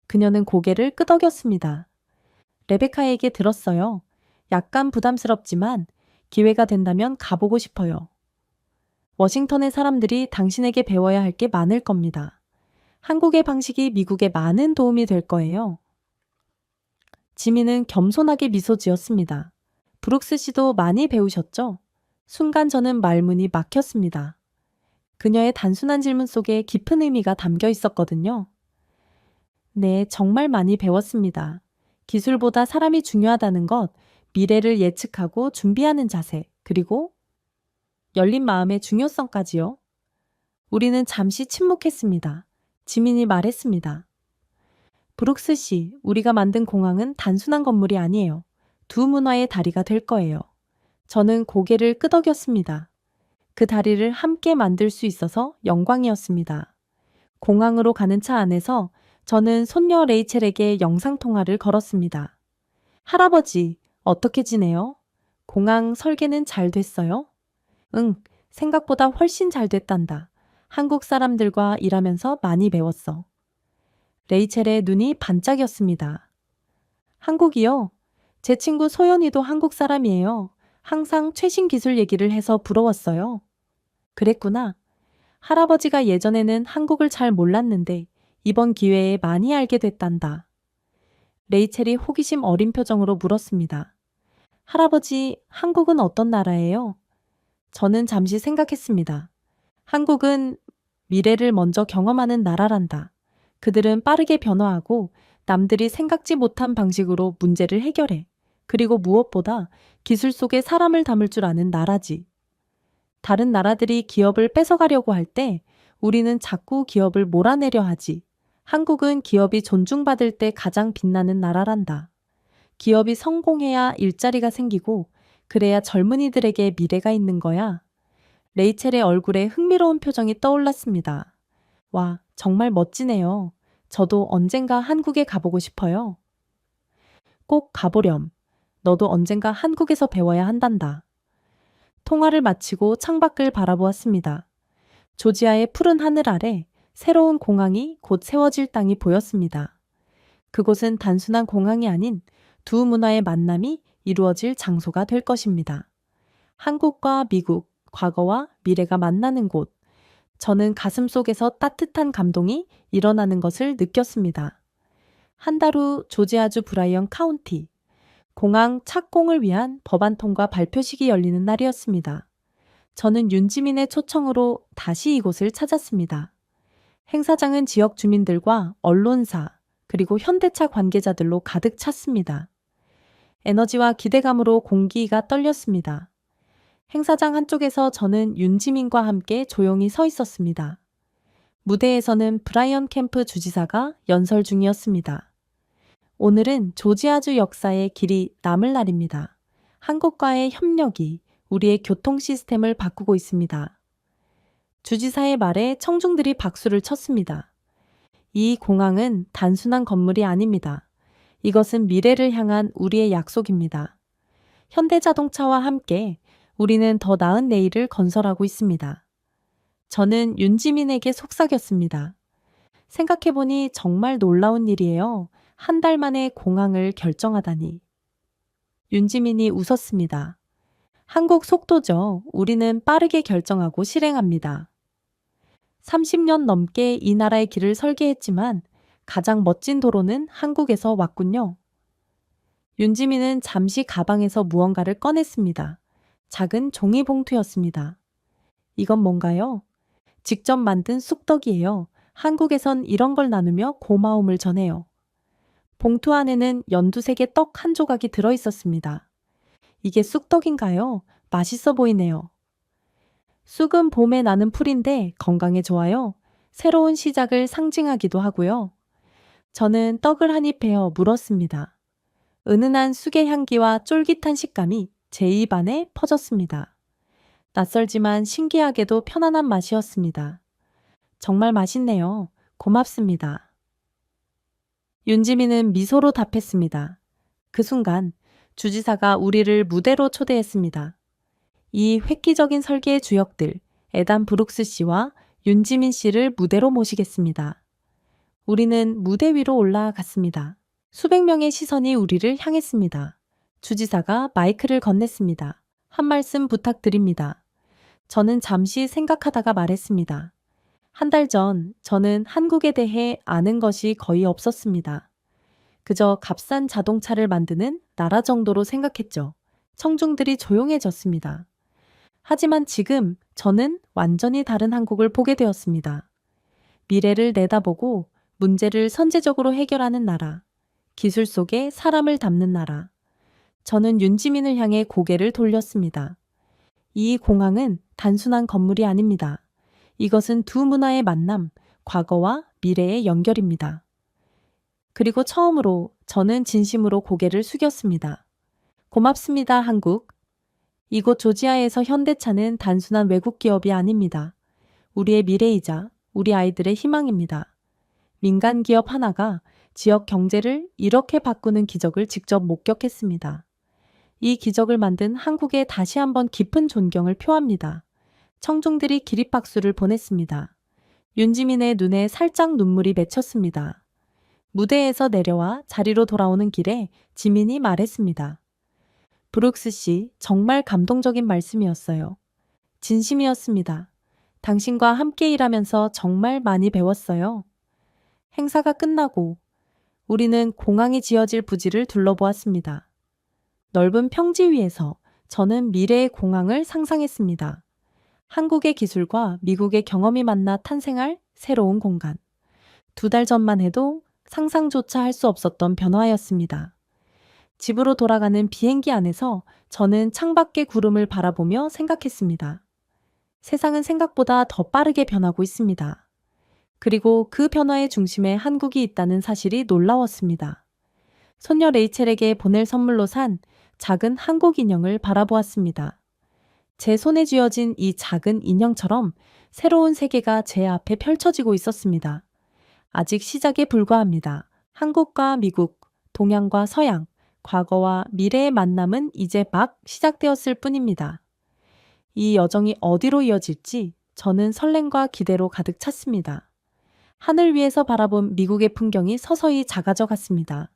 그녀는 고개를 끄덕였습니다. 레베카에게 들었어요. 약간 부담스럽지만 기회가 된다면 가보고 싶어요. 워싱턴의 사람들이 당신에게 배워야 할 게 많을 겁니다. 한국의 방식이 미국에 많은 도움이 될 거예요. 지민은 겸손하게 미소 지었습니다. 브룩스 씨도 많이 배우셨죠? 순간 저는 말문이 막혔습니다. 그녀의 단순한 질문 속에 깊은 의미가 담겨 있었거든요. 네, 정말 많이 배웠습니다. 기술보다 사람이 중요하다는 것, 미래를 예측하고 준비하는 자세, 그리고 열린 마음의 중요성까지요. 우리는 잠시 침묵했습니다. 지민이 말했습니다. 브룩스 씨, 우리가 만든 공항은 단순한 건물이 아니에요. 두 문화의 다리가 될 거예요. 저는 고개를 끄덕였습니다. 그 다리를 함께 만들 수 있어서 영광이었습니다. 공항으로 가는 차 안에서 저는 손녀 레이첼에게 영상통화를 걸었습니다. 할아버지, 어떻게 지내요? 공항 설계는 잘 됐어요? 응, 생각보다 훨씬 잘 됐단다. 한국 사람들과 일하면서 많이 배웠어. 레이첼의 눈이 반짝였습니다. 한국이요? 제 친구 소연이도 한국 사람이에요. 항상 최신 기술 얘기를 해서 부러웠어요. 그랬구나. 할아버지가 예전에는 한국을 잘 몰랐는데 이번 기회에 많이 알게 됐단다. 레이첼이 호기심 어린 표정으로 물었습니다. 할아버지, 한국은 어떤 나라예요? 저는 잠시 생각했습니다. 한국은 미래를 먼저 경험하는 나라란다. 그들은 빠르게 변화하고 남들이 생각지 못한 방식으로 문제를 해결해. 그리고 무엇보다 기술 속에 사람을 담을 줄 아는 나라지. 다른 나라들이 기업을 뺏어가려고 할 때 우리는 자꾸 기업을 몰아내려 하지. 한국은 기업이 존중받을 때 가장 빛나는 나라란다. 기업이 성공해야 일자리가 생기고 그래야 젊은이들에게 미래가 있는 거야. 레이첼의 얼굴에 흥미로운 표정이 떠올랐습니다. 와, 정말 멋지네요. 저도 언젠가 한국에 가보고 싶어요. 꼭 가보렴. 너도 언젠가 한국에서 배워야 한단다. 통화를 마치고 창밖을 바라보았습니다. 조지아의 푸른 하늘 아래 새로운 공항이 곧 세워질 땅이 보였습니다. 그곳은 단순한 공항이 아닌 두 문화의 만남이 이루어질 장소가 될 것입니다. 한국과 미국, 과거와 미래가 만나는 곳. 저는 가슴 속에서 따뜻한 감동이 일어나는 것을 느꼈습니다. 한 달 후 조지아주 브라이언 카운티. 공항 착공을 위한 법안 통과 발표식이 열리는 날이었습니다. 저는 윤지민의 초청으로 다시 이곳을 찾았습니다. 행사장은 지역 주민들과 언론사, 그리고 현대차 관계자들로 가득 찼습니다. 에너지와 기대감으로 공기가 떨렸습니다. 행사장 한쪽에서 저는 윤지민과 함께 조용히 서 있었습니다. 무대에서는 브라이언 캠프 주지사가 연설 중이었습니다. 오늘은 조지아주 역사의 길이 남을 날입니다. 한국과의 협력이 우리의 교통 시스템을 바꾸고 있습니다. 주지사의 말에 청중들이 박수를 쳤습니다. 이 공항은 단순한 건물이 아닙니다. 이것은 미래를 향한 우리의 약속입니다. 현대자동차와 함께 우리는 더 나은 내일을 건설하고 있습니다. 저는 윤지민에게 속삭였습니다. 생각해보니 정말 놀라운 일이에요. 한 달 만에 공항을 결정하다니. 윤지민이 웃었습니다. 한국 속도죠. 우리는 빠르게 결정하고 실행합니다. 30년 넘게 이 나라의 길을 설계했지만 가장 멋진 도로는 한국에서 왔군요. 윤지민은 잠시 가방에서 무언가를 꺼냈습니다. 작은 종이 봉투였습니다. 이건 뭔가요? 직접 만든 쑥떡이에요. 한국에선 이런 걸 나누며 고마움을 전해요. 봉투 안에는 연두색의 떡 한 조각이 들어있었습니다. 이게 쑥떡인가요? 맛있어 보이네요. 쑥은 봄에 나는 풀인데 건강에 좋아요. 새로운 시작을 상징하기도 하고요. 저는 떡을 한 입 베어 물었습니다. 은은한 쑥의 향기와 쫄깃한 식감이 제 입안에 퍼졌습니다. 낯설지만 신기하게도 편안한 맛이었습니다. 정말 맛있네요. 고맙습니다. 윤지민은 미소로 답했습니다. 그 순간 주지사가 우리를 무대로 초대했습니다. 이 획기적인 설계의 주역들, 에단 브룩스 씨와 윤지민 씨를 무대로 모시겠습니다. 우리는 무대 위로 올라갔습니다. 수백 명의 시선이 우리를 향했습니다. 주지사가 마이크를 건넸습니다. 한 말씀 부탁드립니다. 저는 잠시 생각하다가 말했습니다. 한 달 전 저는 한국에 대해 아는 것이 거의 없었습니다. 그저 값싼 자동차를 만드는 나라 정도로 생각했죠. 청중들이 조용해졌습니다. 하지만 지금 저는 완전히 다른 한국을 보게 되었습니다. 미래를 내다보고 문제를 선제적으로 해결하는 나라, 기술 속에 사람을 담는 나라. 저는 윤지민을 향해 고개를 돌렸습니다. 이 공항은 단순한 건물이 아닙니다. 이것은 두 문화의 만남, 과거와 미래의 연결입니다. 그리고 처음으로 저는 진심으로 고개를 숙였습니다. 고맙습니다, 한국. 이곳 조지아에서 현대차는 단순한 외국 기업이 아닙니다. 우리의 미래이자 우리 아이들의 희망입니다. 민간 기업 하나가 지역 경제를 이렇게 바꾸는 기적을 직접 목격했습니다. 이 기적을 만든 한국에 다시 한번 깊은 존경을 표합니다. 청중들이 기립박수를 보냈습니다. 윤지민의 눈에 살짝 눈물이 맺혔습니다. 무대에서 내려와 자리로 돌아오는 길에 지민이 말했습니다. 브룩스 씨, 정말 감동적인 말씀이었어요. 진심이었습니다. 당신과 함께 일하면서 정말 많이 배웠어요. 행사가 끝나고 우리는 공항이 지어질 부지를 둘러보았습니다. 넓은 평지 위에서 저는 미래의 공항을 상상했습니다. 한국의 기술과 미국의 경험이 만나 탄생할 새로운 공간. 2달 전만 해도 상상조차 할 수 없었던 변화였습니다. 집으로 돌아가는 비행기 안에서 저는 창밖의 구름을 바라보며 생각했습니다. 세상은 생각보다 더 빠르게 변하고 있습니다. 그리고 그 변화의 중심에 한국이 있다는 사실이 놀라웠습니다. 손녀 레이첼에게 보낼 선물로 산 작은 한국 인형을 바라보았습니다. 제 손에 쥐어진 이 작은 인형처럼 새로운 세계가 제 앞에 펼쳐지고 있었습니다. 아직 시작에 불과합니다. 한국과 미국, 동양과 서양, 과거와 미래의 만남은 이제 막 시작되었을 뿐입니다. 이 여정이 어디로 이어질지 저는 설렘과 기대로 가득 찼습니다. 하늘 위에서 바라본 미국의 풍경이 서서히 작아져 갔습니다.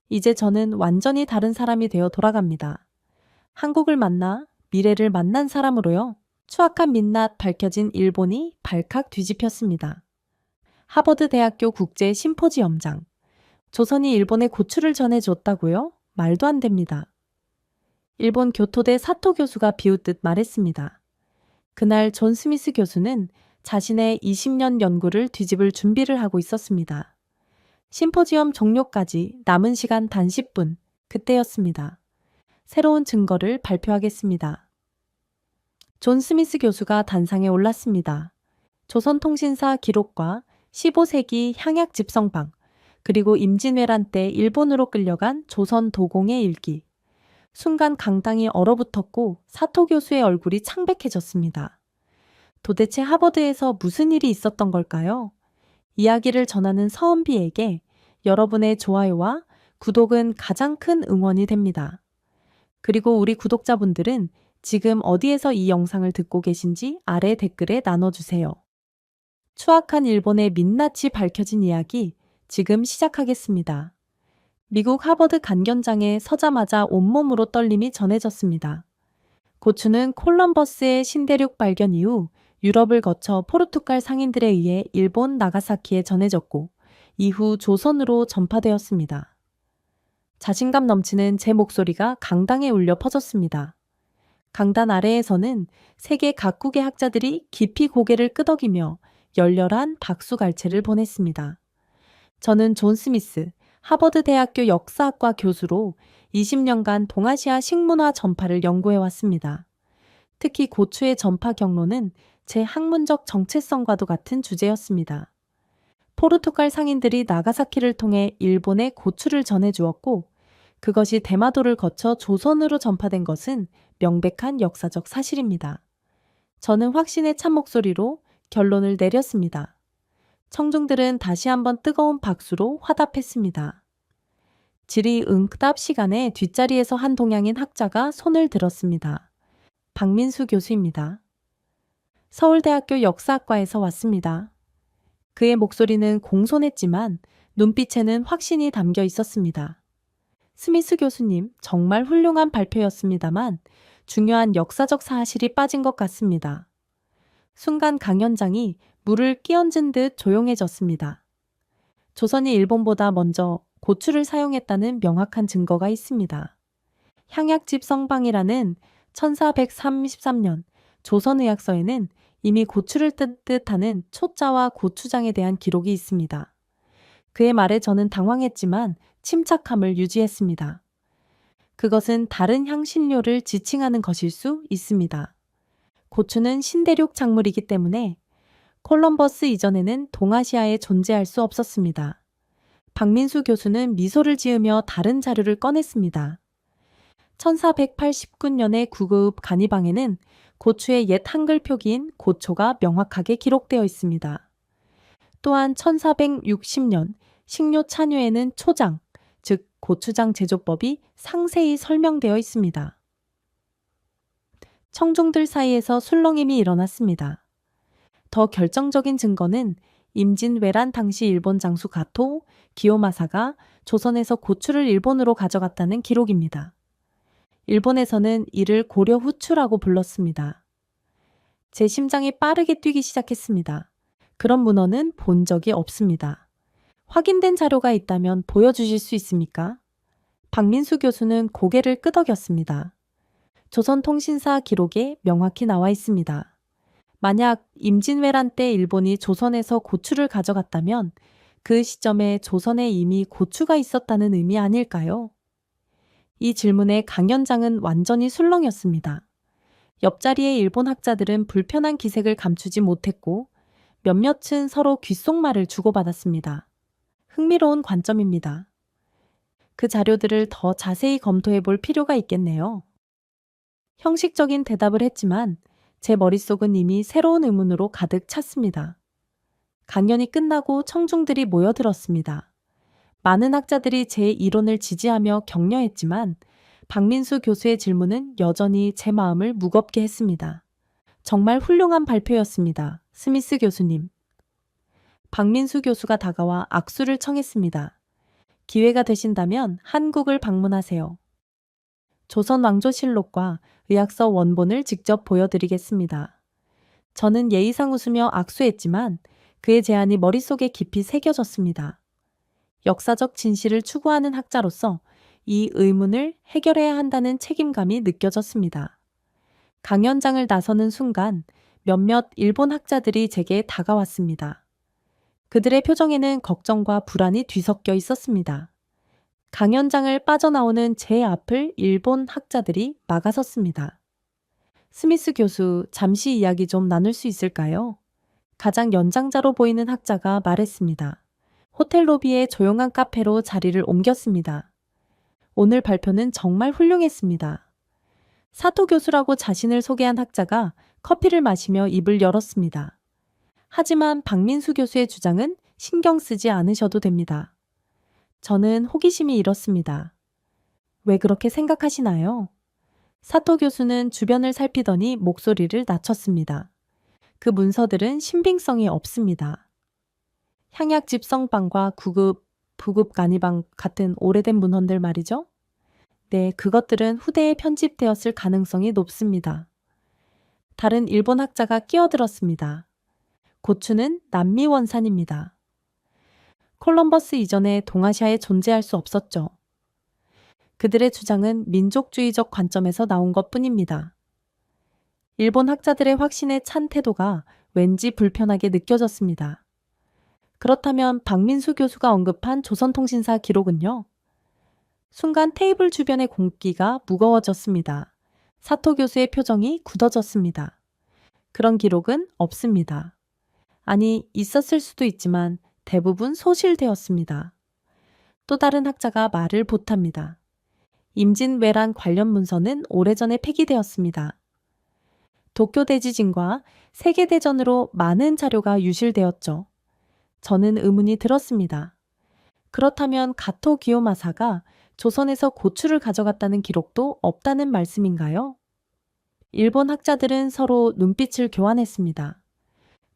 이제 저는 완전히 다른 사람이 되어 돌아갑니다. 한국을 만나 미래를 만난 사람으로요. 추악한 민낯 밝혀진 일본이 발칵 뒤집혔습니다. 하버드 대학교 국제 심포지엄장. 조선이 일본에 고추를 전해줬다고요? 말도 안 됩니다. 일본 교토대 사토 교수가 비웃듯 말했습니다. 그날 존 스미스 교수는 자신의 20년 연구를 뒤집을 준비를 하고 있었습니다. 심포지엄 종료까지 남은 시간 단 10분, 그때였습니다. 새로운 증거를 발표하겠습니다. 존 스미스 교수가 단상에 올랐습니다. 조선통신사 기록과 15세기 향약 집성방, 그리고 임진왜란 때 일본으로 끌려간 조선 도공의 일기. 순간 강당이 얼어붙었고 사토 교수의 얼굴이 창백해졌습니다. 도대체 하버드에서 무슨 일이 있었던 걸까요? 이야기를 전하는 서은비에게 여러분의 좋아요와 구독은 가장 큰 응원이 됩니다. 그리고 우리 구독자분들은 지금 어디에서 이 영상을 듣고 계신지 아래 댓글에 나눠주세요. 추악한 일본의 민낯이 밝혀진 이야기 지금 시작하겠습니다. 미국 하버드 간견장에 서자마자 온몸으로 떨림이 전해졌습니다. 고추는 콜럼버스의 신대륙 발견 이후 유럽을 거쳐 포르투갈 상인들에 의해 일본 나가사키에 전해졌고 이후 조선으로 전파되었습니다. 자신감 넘치는 제 목소리가 강당에 울려 퍼졌습니다. 강단 아래에서는 세계 각국의 학자들이 깊이 고개를 끄덕이며 열렬한 박수갈채를 보냈습니다. 저는 존 스미스, 하버드 대학교 역사학과 교수로 20년간 동아시아 식문화 전파를 연구해왔습니다. 특히 고추의 전파 경로는 제 학문적 정체성과도 같은 주제였습니다. 포르투갈 상인들이 나가사키를 통해 일본에 고추를 전해주었고 그것이 대마도를 거쳐 조선으로 전파된 것은 명백한 역사적 사실입니다. 저는 확신에 찬 목소리로 결론을 내렸습니다. 청중들은 다시 한번 뜨거운 박수로 화답했습니다. 질의응답 시간에 뒷자리에서 한 동양인 학자가 손을 들었습니다. 박민수 교수입니다. 서울대학교 역사학과에서 왔습니다. 그의 목소리는 공손했지만 눈빛에는 확신이 담겨 있었습니다. 스미스 교수님, 정말 훌륭한 발표였습니다만 중요한 역사적 사실이 빠진 것 같습니다. 순간 강연장이 물을 끼얹은 듯 조용해졌습니다. 조선이 일본보다 먼저 고추를 사용했다는 명확한 증거가 있습니다. 향약집 성방이라는 1433년 조선의학서에는 이미 고추를 뜻하는 초자와 고추장에 대한 기록이 있습니다. 그의 말에 저는 당황했지만 침착함을 유지했습니다. 그것은 다른 향신료를 지칭하는 것일 수 있습니다. 고추는 신대륙 작물이기 때문에 콜럼버스 이전에는 동아시아에 존재할 수 없었습니다. 박민수 교수는 미소를 지으며 다른 자료를 꺼냈습니다. 1489년의 구급 간이방에는 고추의 옛 한글 표기인 고초가 명확하게 기록되어 있습니다. 또한 1460년 식료 찬유에는 초장, 즉 고추장 제조법이 상세히 설명되어 있습니다. 청중들 사이에서 술렁임이 일어났습니다. 더 결정적인 증거는 임진왜란 당시 일본 장수 가토 기요마사가 조선에서 고추를 일본으로 가져갔다는 기록입니다. 일본에서는 이를 고려 후추라고 불렀습니다. 제 심장이 빠르게 뛰기 시작했습니다. 그런 문헌은 본 적이 없습니다. 확인된 자료가 있다면 보여주실 수 있습니까? 박민수 교수는 고개를 끄덕였습니다. 조선통신사 기록에 명확히 나와 있습니다. 만약 임진왜란 때 일본이 조선에서 고추를 가져갔다면 그 시점에 조선에 이미 고추가 있었다는 의미 아닐까요? 이 질문에 강연장은 완전히 술렁였습니다. 옆자리의 일본 학자들은 불편한 기색을 감추지 못했고 몇몇은 서로 귓속말을 주고받았습니다. 흥미로운 관점입니다. 그 자료들을 더 자세히 검토해 볼 필요가 있겠네요. 형식적인 대답을 했지만 제 머릿속은 이미 새로운 의문으로 가득 찼습니다. 강연이 끝나고 청중들이 모여들었습니다. 많은 학자들이 제 이론을 지지하며 격려했지만 박민수 교수의 질문은 여전히 제 마음을 무겁게 했습니다. 정말 훌륭한 발표였습니다. 스미스 교수님. 박민수 교수가 다가와 악수를 청했습니다. 기회가 되신다면 한국을 방문하세요. 조선 왕조실록과 의학서 원본을 직접 보여드리겠습니다. 저는 예의상 웃으며 악수했지만 그의 제안이 머릿속에 깊이 새겨졌습니다. 역사적 진실을 추구하는 학자로서 이 의문을 해결해야 한다는 책임감이 느껴졌습니다. 강연장을 나서는 순간 몇몇 일본 학자들이 제게 다가왔습니다. 그들의 표정에는 걱정과 불안이 뒤섞여 있었습니다. 강연장을 빠져나오는 제 앞을 일본 학자들이 막아섰습니다. 스미스 교수, 잠시 이야기 좀 나눌 수 있을까요? 가장 연장자로 보이는 학자가 말했습니다. 호텔 로비의 조용한 카페로 자리를 옮겼습니다. 오늘 발표는 정말 훌륭했습니다. 사토 교수라고 자신을 소개한 학자가 커피를 마시며 입을 열었습니다. 하지만 박민수 교수의 주장은 신경 쓰지 않으셔도 됩니다. 저는 호기심이 일었습니다. 왜 그렇게 생각하시나요? 사토 교수는 주변을 살피더니 목소리를 낮췄습니다. 그 문서들은 신빙성이 없습니다. 향약 집성방과 구급, 부급 간이방 같은 오래된 문헌들 말이죠. 네, 그것들은 후대에 편집되었을 가능성이 높습니다. 다른 일본 학자가 끼어들었습니다. 고추는 남미 원산입니다. 콜럼버스 이전에 동아시아에 존재할 수 없었죠. 그들의 주장은 민족주의적 관점에서 나온 것뿐입니다. 일본 학자들의 확신에 찬 태도가 왠지 불편하게 느껴졌습니다. 그렇다면 박민수 교수가 언급한 조선통신사 기록은요? 순간 테이블 주변의 공기가 무거워졌습니다. 사토 교수의 표정이 굳어졌습니다. 그런 기록은 없습니다. 아니, 있었을 수도 있지만 대부분 소실되었습니다. 또 다른 학자가 말을 보탑니다. 임진왜란 관련 문서는 오래전에 폐기되었습니다. 도쿄 대지진과 세계대전으로 많은 자료가 유실되었죠. 저는 의문이 들었습니다. 그렇다면 가토 기요마사가 조선에서 고추를 가져갔다는 기록도 없다는 말씀인가요? 일본 학자들은 서로 눈빛을 교환했습니다.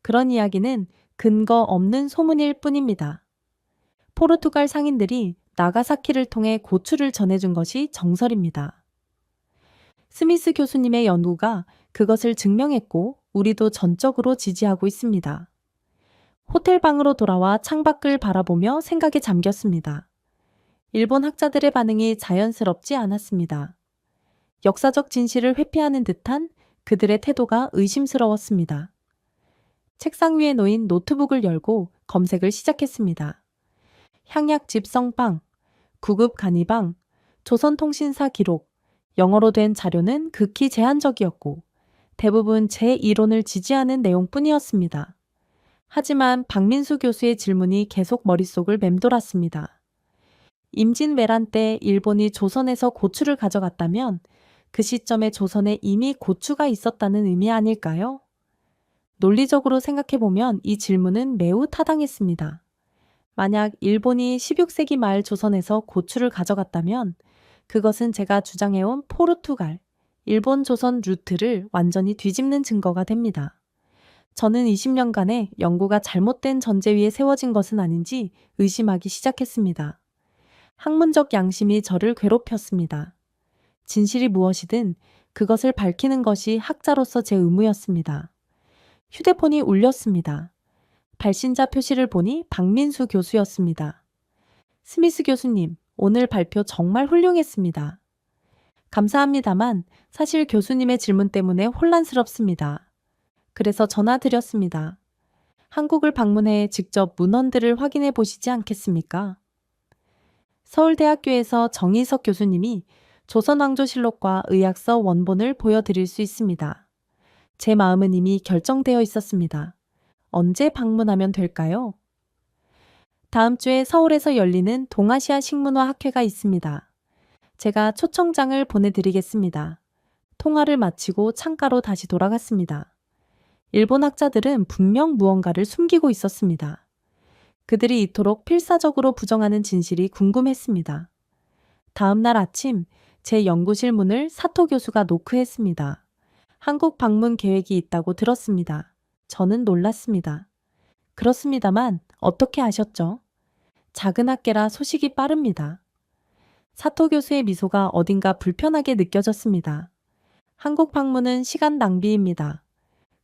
그런 이야기는 근거 없는 소문일 뿐입니다. 포르투갈 상인들이 나가사키를 통해 고추를 전해준 것이 정설입니다. 스미스 교수님의 연구가 그것을 증명했고 우리도 전적으로 지지하고 있습니다. 호텔 방으로 돌아와 창밖을 바라보며 생각에 잠겼습니다. 일본 학자들의 반응이 자연스럽지 않았습니다. 역사적 진실을 회피하는 듯한 그들의 태도가 의심스러웠습니다. 책상 위에 놓인 노트북을 열고 검색을 시작했습니다. 향약 집성방, 구급 간이방, 조선통신사 기록, 영어로 된 자료는 극히 제한적이었고 대부분 제 이론을 지지하는 내용뿐이었습니다. 하지만 박민수 교수의 질문이 계속 머릿속을 맴돌았습니다. 임진왜란 때 일본이 조선에서 고추를 가져갔다면 그 시점에 조선에 이미 고추가 있었다는 의미 아닐까요? 논리적으로 생각해보면 이 질문은 매우 타당했습니다. 만약 일본이 16세기 말 조선에서 고추를 가져갔다면 그것은 제가 주장해온 포르투갈, 일본 조선 루트를 완전히 뒤집는 증거가 됩니다. 저는 20년간의 연구가 잘못된 전제 위에 세워진 것은 아닌지 의심하기 시작했습니다. 학문적 양심이 저를 괴롭혔습니다. 진실이 무엇이든 그것을 밝히는 것이 학자로서 제 의무였습니다. 휴대폰이 울렸습니다. 발신자 표시를 보니 박민수 교수였습니다. 스미스 교수님, 오늘 발표 정말 훌륭했습니다. 감사합니다만 사실 교수님의 질문 때문에 혼란스럽습니다. 그래서 전화 드렸습니다. 한국을 방문해 직접 문헌들을 확인해 보시지 않겠습니까? 서울대학교에서 정희석 교수님이 조선왕조실록과 의학서 원본을 보여드릴 수 있습니다. 제 마음은 이미 결정되어 있었습니다. 언제 방문하면 될까요? 다음 주에 서울에서 열리는 동아시아 식문화 학회가 있습니다. 제가 초청장을 보내드리겠습니다. 통화를 마치고 창가로 다시 돌아갔습니다. 일본 학자들은 분명 무언가를 숨기고 있었습니다. 그들이 이토록 필사적으로 부정하는 진실이 궁금했습니다. 다음 날 아침 제 연구실 문을 사토 교수가 노크했습니다. 한국 방문 계획이 있다고 들었습니다. 저는 놀랐습니다. 그렇습니다만 어떻게 아셨죠? 작은 학계라 소식이 빠릅니다. 사토 교수의 미소가 어딘가 불편하게 느껴졌습니다. 한국 방문은 시간 낭비입니다.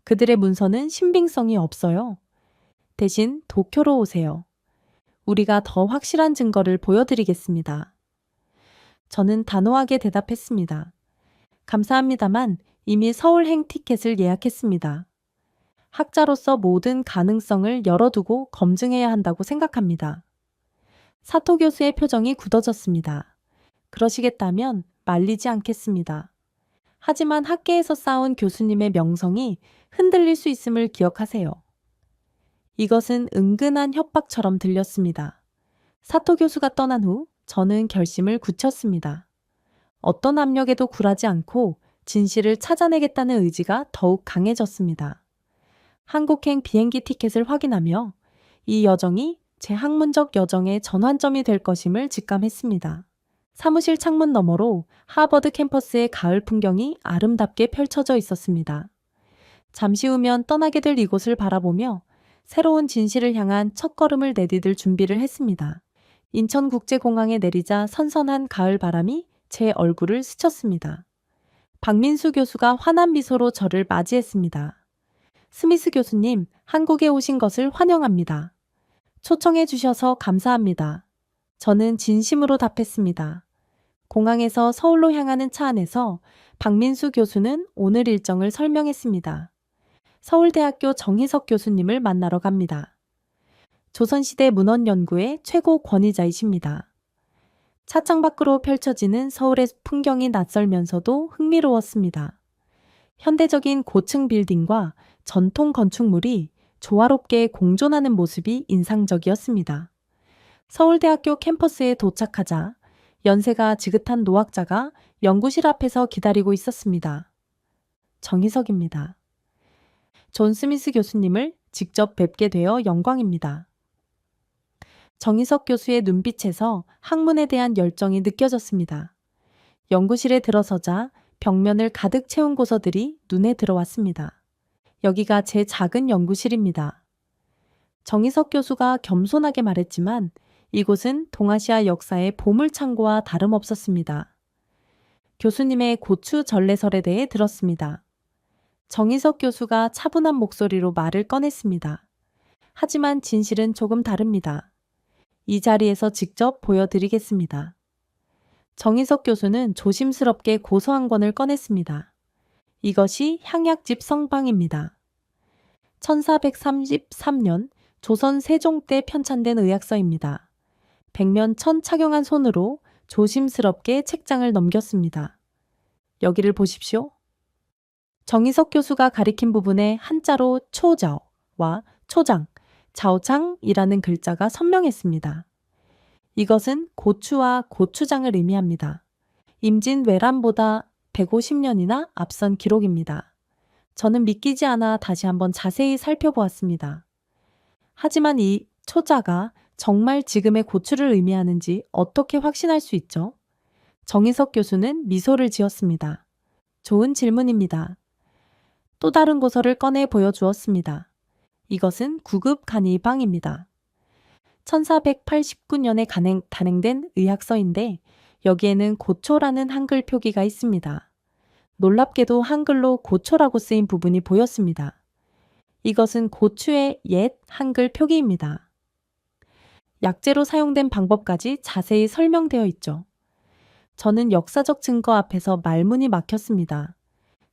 그들의 문서는 신빙성이 없어요. 대신 도쿄로 오세요. 우리가 더 확실한 증거를 보여드리겠습니다. 저는 단호하게 대답했습니다. 감사합니다만 이미 서울행 티켓을 예약했습니다. 학자로서 모든 가능성을 열어두고 검증해야 한다고 생각합니다. 사토 교수의 표정이 굳어졌습니다. 그러시겠다면 말리지 않겠습니다. 하지만 학계에서 쌓은 교수님의 명성이 흔들릴 수 있음을 기억하세요. 이것은 은근한 협박처럼 들렸습니다. 사토 교수가 떠난 후 저는 결심을 굳혔습니다. 어떤 압력에도 굴하지 않고 진실을 찾아내겠다는 의지가 더욱 강해졌습니다. 한국행 비행기 티켓을 확인하며 이 여정이 제 학문적 여정의 전환점이 될 것임을 직감했습니다. 사무실 창문 너머로 하버드 캠퍼스의 가을 풍경이 아름답게 펼쳐져 있었습니다. 잠시 후면 떠나게 될 이곳을 바라보며 새로운 진실을 향한 첫걸음을 내디딜 준비를 했습니다. 인천국제공항에 내리자 선선한 가을 바람이 제 얼굴을 스쳤습니다. 박민수 교수가 환한 미소로 저를 맞이했습니다. 스미스 교수님, 한국에 오신 것을 환영합니다. 초청해 주셔서 감사합니다. 저는 진심으로 답했습니다. 공항에서 서울로 향하는 차 안에서 박민수 교수는 오늘 일정을 설명했습니다. 서울대학교 정희석 교수님을 만나러 갑니다. 조선시대 문헌연구의 최고 권위자이십니다. 차창 밖으로 펼쳐지는 서울의 풍경이 낯설면서도 흥미로웠습니다. 현대적인 고층 빌딩과 전통 건축물이 조화롭게 공존하는 모습이 인상적이었습니다. 서울대학교 캠퍼스에 도착하자 연세가 지긋한 노학자가 연구실 앞에서 기다리고 있었습니다. 정희석입니다. 존 스미스 교수님을 직접 뵙게 되어 영광입니다. 정희석 교수의 눈빛에서 학문에 대한 열정이 느껴졌습니다. 연구실에 들어서자 벽면을 가득 채운 고서들이 눈에 들어왔습니다. 여기가 제 작은 연구실입니다. 정희석 교수가 겸손하게 말했지만 이곳은 동아시아 역사의 보물창고와 다름없었습니다. 교수님의 고추 전래설에 대해 들었습니다. 정희석 교수가 차분한 목소리로 말을 꺼냈습니다. 하지만 진실은 조금 다릅니다. 이 자리에서 직접 보여드리겠습니다. 정희석 교수는 조심스럽게 고서 한 권을 꺼냈습니다. 이것이 향약집 성방입니다. 1433년 조선 세종 때 편찬된 의학서입니다. 백면 천 착용한 손으로 조심스럽게 책장을 넘겼습니다. 여기를 보십시오. 정희석 교수가 가리킨 부분에 한자로 초저와 초장, 자오장이라는 글자가 선명했습니다. 이것은 고추와 고추장을 의미합니다. 임진왜란보다 150년이나 앞선 기록입니다. 저는 믿기지 않아 다시 한번 자세히 살펴보았습니다. 하지만 이 초자가 정말 지금의 고추를 의미하는지 어떻게 확신할 수 있죠? 정희석 교수는 미소를 지었습니다. 좋은 질문입니다. 또 다른 고서를 꺼내 보여주었습니다. 이것은 구급 간이방입니다. 1489년에 단행된 의학서인데 여기에는 고초라는 한글 표기가 있습니다. 놀랍게도 한글로 고초라고 쓰인 부분이 보였습니다. 이것은 고추의 옛 한글 표기입니다. 약재로 사용된 방법까지 자세히 설명되어 있죠. 저는 역사적 증거 앞에서 말문이 막혔습니다.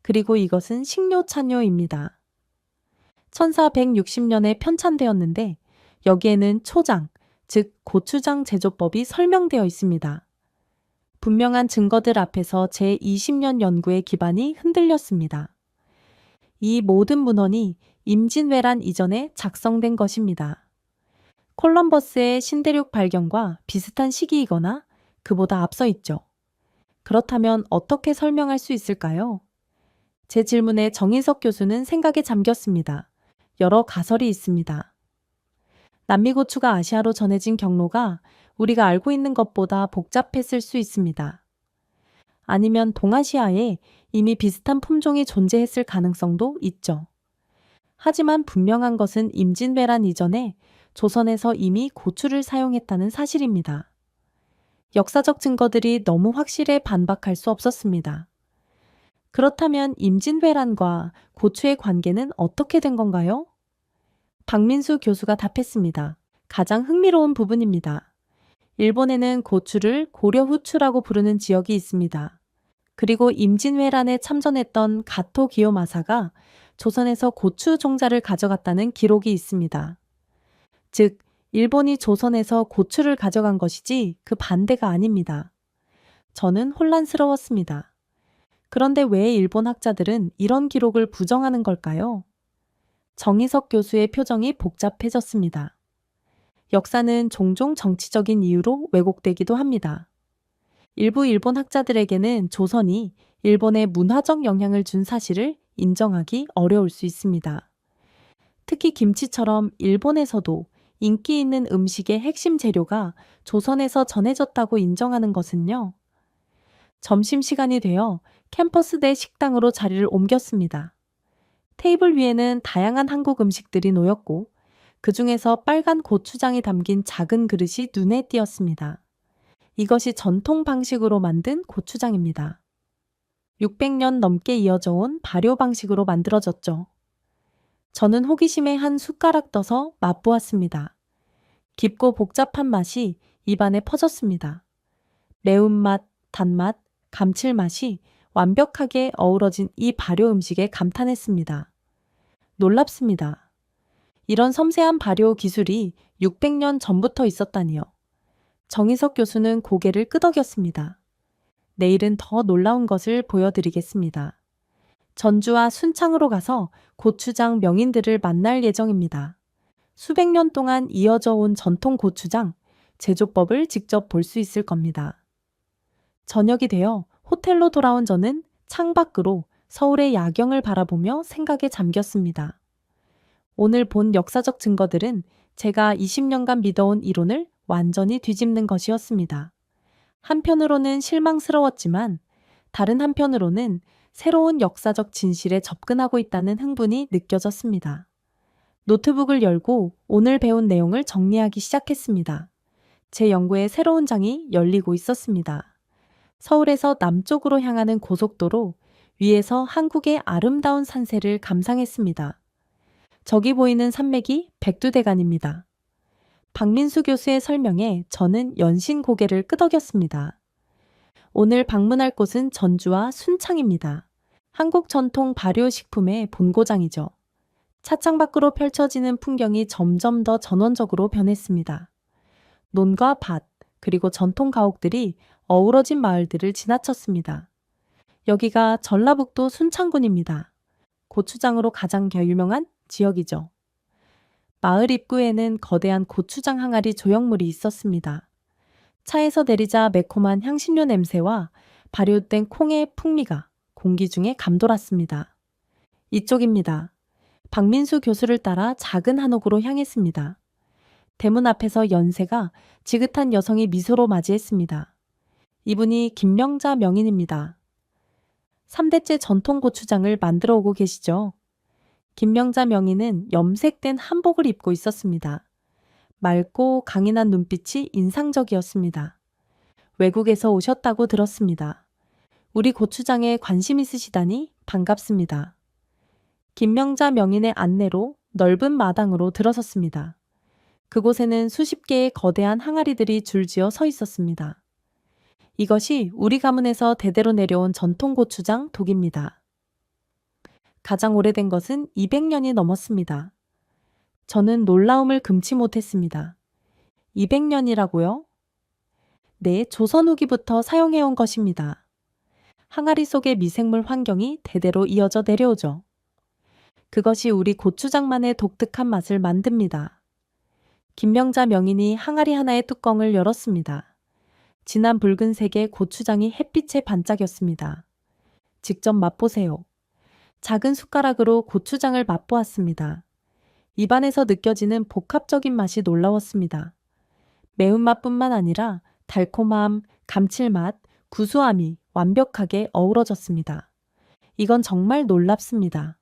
그리고 이것은 식료찬요입니다. 1460년에 편찬되었는데 여기에는 초장, 즉 고추장 제조법이 설명되어 있습니다. 분명한 증거들 앞에서 제 20년 연구의 기반이 흔들렸습니다. 이 모든 문헌이 임진왜란 이전에 작성된 것입니다. 콜럼버스의 신대륙 발견과 비슷한 시기이거나 그보다 앞서 있죠. 그렇다면 어떻게 설명할 수 있을까요? 제 질문에 정희석 교수는 생각에 잠겼습니다. 여러 가설이 있습니다. 남미고추가 아시아로 전해진 경로가 우리가 알고 있는 것보다 복잡했을 수 있습니다. 아니면 동아시아에 이미 비슷한 품종이 존재했을 가능성도 있죠. 하지만 분명한 것은 임진왜란 이전에 조선에서 이미 고추를 사용했다는 사실입니다. 역사적 증거들이 너무 확실해 반박할 수 없었습니다. 그렇다면 임진왜란과 고추의 관계는 어떻게 된 건가요? 박민수 교수가 답했습니다. 가장 흥미로운 부분입니다. 일본에는 고추를 고려 후추라고 부르는 지역이 있습니다. 그리고 임진왜란에 참전했던 가토 기요마사가 조선에서 고추 종자를 가져갔다는 기록이 있습니다. 즉, 일본이 조선에서 고추를 가져간 것이지 그 반대가 아닙니다. 저는 혼란스러웠습니다. 그런데 왜 일본 학자들은 이런 기록을 부정하는 걸까요? 정희석 교수의 표정이 복잡해졌습니다. 역사는 종종 정치적인 이유로 왜곡되기도 합니다. 일부 일본 학자들에게는 조선이 일본에 문화적 영향을 준 사실을 인정하기 어려울 수 있습니다. 특히 김치처럼 일본에서도 인기 있는 음식의 핵심 재료가 조선에서 전해졌다고 인정하는 것은요. 점심시간이 되어 캠퍼스 내 식당으로 자리를 옮겼습니다. 테이블 위에는 다양한 한국 음식들이 놓였고 그 중에서 빨간 고추장이 담긴 작은 그릇이 눈에 띄었습니다. 이것이 전통 방식으로 만든 고추장입니다. 600년 넘게 이어져 온 발효 방식으로 만들어졌죠. 저는 호기심에 한 숟가락 떠서 맛보았습니다. 깊고 복잡한 맛이 입안에 퍼졌습니다. 매운맛, 단맛, 감칠맛이 완벽하게 어우러진 이 발효 음식에 감탄했습니다. 놀랍습니다. 이런 섬세한 발효 기술이 600년 전부터 있었다니요. 정희석 교수는 고개를 끄덕였습니다. 내일은 더 놀라운 것을 보여드리겠습니다. 전주와 순창으로 가서 고추장 명인들을 만날 예정입니다. 수백 년 동안 이어져 온 전통 고추장, 제조법을 직접 볼 수 있을 겁니다. 저녁이 되어 호텔로 돌아온 저는 창밖으로 서울의 야경을 바라보며 생각에 잠겼습니다. 오늘 본 역사적 증거들은 제가 20년간 믿어온 이론을 완전히 뒤집는 것이었습니다. 한편으로는 실망스러웠지만 다른 한편으로는 새로운 역사적 진실에 접근하고 있다는 흥분이 느껴졌습니다. 노트북을 열고 오늘 배운 내용을 정리하기 시작했습니다. 제 연구의 새로운 장이 열리고 있었습니다. 서울에서 남쪽으로 향하는 고속도로 위에서 한국의 아름다운 산세를 감상했습니다. 저기 보이는 산맥이 백두대간입니다. 박민수 교수의 설명에 저는 연신 고개를 끄덕였습니다. 오늘 방문할 곳은 전주와 순창입니다. 한국 전통 발효식품의 본고장이죠. 차창 밖으로 펼쳐지는 풍경이 점점 더 전원적으로 변했습니다. 논과 밭, 그리고 전통 가옥들이 어우러진 마을들을 지나쳤습니다. 여기가 전라북도 순창군입니다. 고추장으로 가장 유명한 지역이죠. 마을 입구에는 거대한 고추장 항아리 조형물이 있었습니다. 차에서 내리자 매콤한 향신료 냄새와 발효된 콩의 풍미가 공기 중에 감돌았습니다. 이쪽입니다. 박민수 교수를 따라 작은 한옥으로 향했습니다. 대문 앞에서 연세가 지긋한 여성이 미소로 맞이했습니다. 이분이 김명자 명인입니다. 3대째 전통 고추장을 만들어 오고 계시죠? 김명자 명인은 염색된 한복을 입고 있었습니다. 맑고 강인한 눈빛이 인상적이었습니다. 외국에서 오셨다고 들었습니다. 우리 고추장에 관심 있으시다니 반갑습니다. 김명자 명인의 안내로 넓은 마당으로 들어섰습니다. 그곳에는 수십 개의 거대한 항아리들이 줄지어 서 있었습니다. 이것이 우리 가문에서 대대로 내려온 전통 고추장 독입니다. 가장 오래된 것은 200년이 넘었습니다. 저는 놀라움을 금치 못했습니다. 200년이라고요? 네, 조선 후기부터 사용해온 것입니다. 항아리 속의 미생물 환경이 대대로 이어져 내려오죠. 그것이 우리 고추장만의 독특한 맛을 만듭니다. 김명자 명인이 항아리 하나의 뚜껑을 열었습니다. 진한 붉은색의 고추장이 햇빛에 반짝였습니다. 직접 맛보세요. 작은 숟가락으로 고추장을 맛보았습니다. 입안에서 느껴지는 복합적인 맛이 놀라웠습니다. 매운맛뿐만 아니라 달콤함, 감칠맛, 구수함이 완벽하게 어우러졌습니다. 이건 정말 놀랍습니다.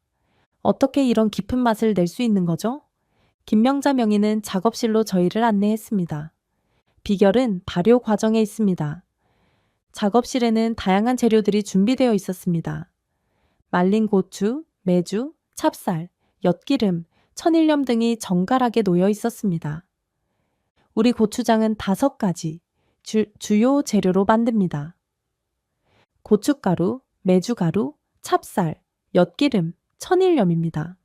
어떻게 이런 깊은 맛을 낼 수 있는 거죠? 김명자 명인은 작업실로 저희를 안내했습니다. 비결은 발효 과정에 있습니다. 작업실에는 다양한 재료들이 준비되어 있었습니다. 말린 고추, 메주, 찹쌀, 엿기름, 천일염 등이 정갈하게 놓여 있었습니다. 우리 고추장은 5가지 주요 재료로 만듭니다. 고춧가루, 메주가루, 찹쌀, 엿기름, 천일염입니다.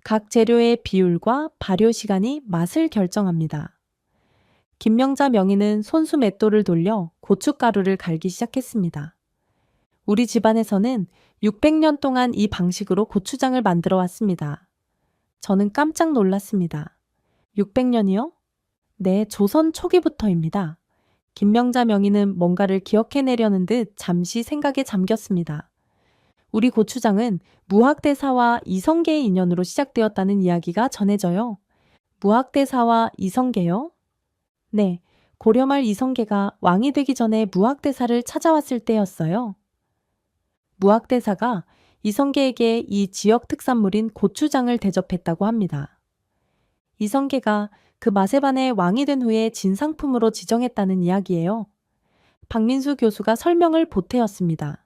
각 재료의 비율과 발효 시간이 맛을 결정합니다. 김명자 명인은 손수 맷돌을 돌려 고춧가루를 갈기 시작했습니다. 우리 집안에서는 600년 동안 이 방식으로 고추장을 만들어 왔습니다. 저는 깜짝 놀랐습니다. 600년이요? 네, 조선 초기부터입니다. 김명자 명인은 뭔가를 기억해내려는 듯 잠시 생각에 잠겼습니다. 우리 고추장은 무학대사와 이성계의 인연으로 시작되었다는 이야기가 전해져요. 무학대사와 이성계요? 네, 고려말 이성계가 왕이 되기 전에 무학대사를 찾아왔을 때였어요. 무학대사가 이성계에게 이 지역 특산물인 고추장을 대접했다고 합니다. 이성계가 그 맛에 반해 왕이 된 후에 진상품으로 지정했다는 이야기예요. 박민수 교수가 설명을 보태었습니다.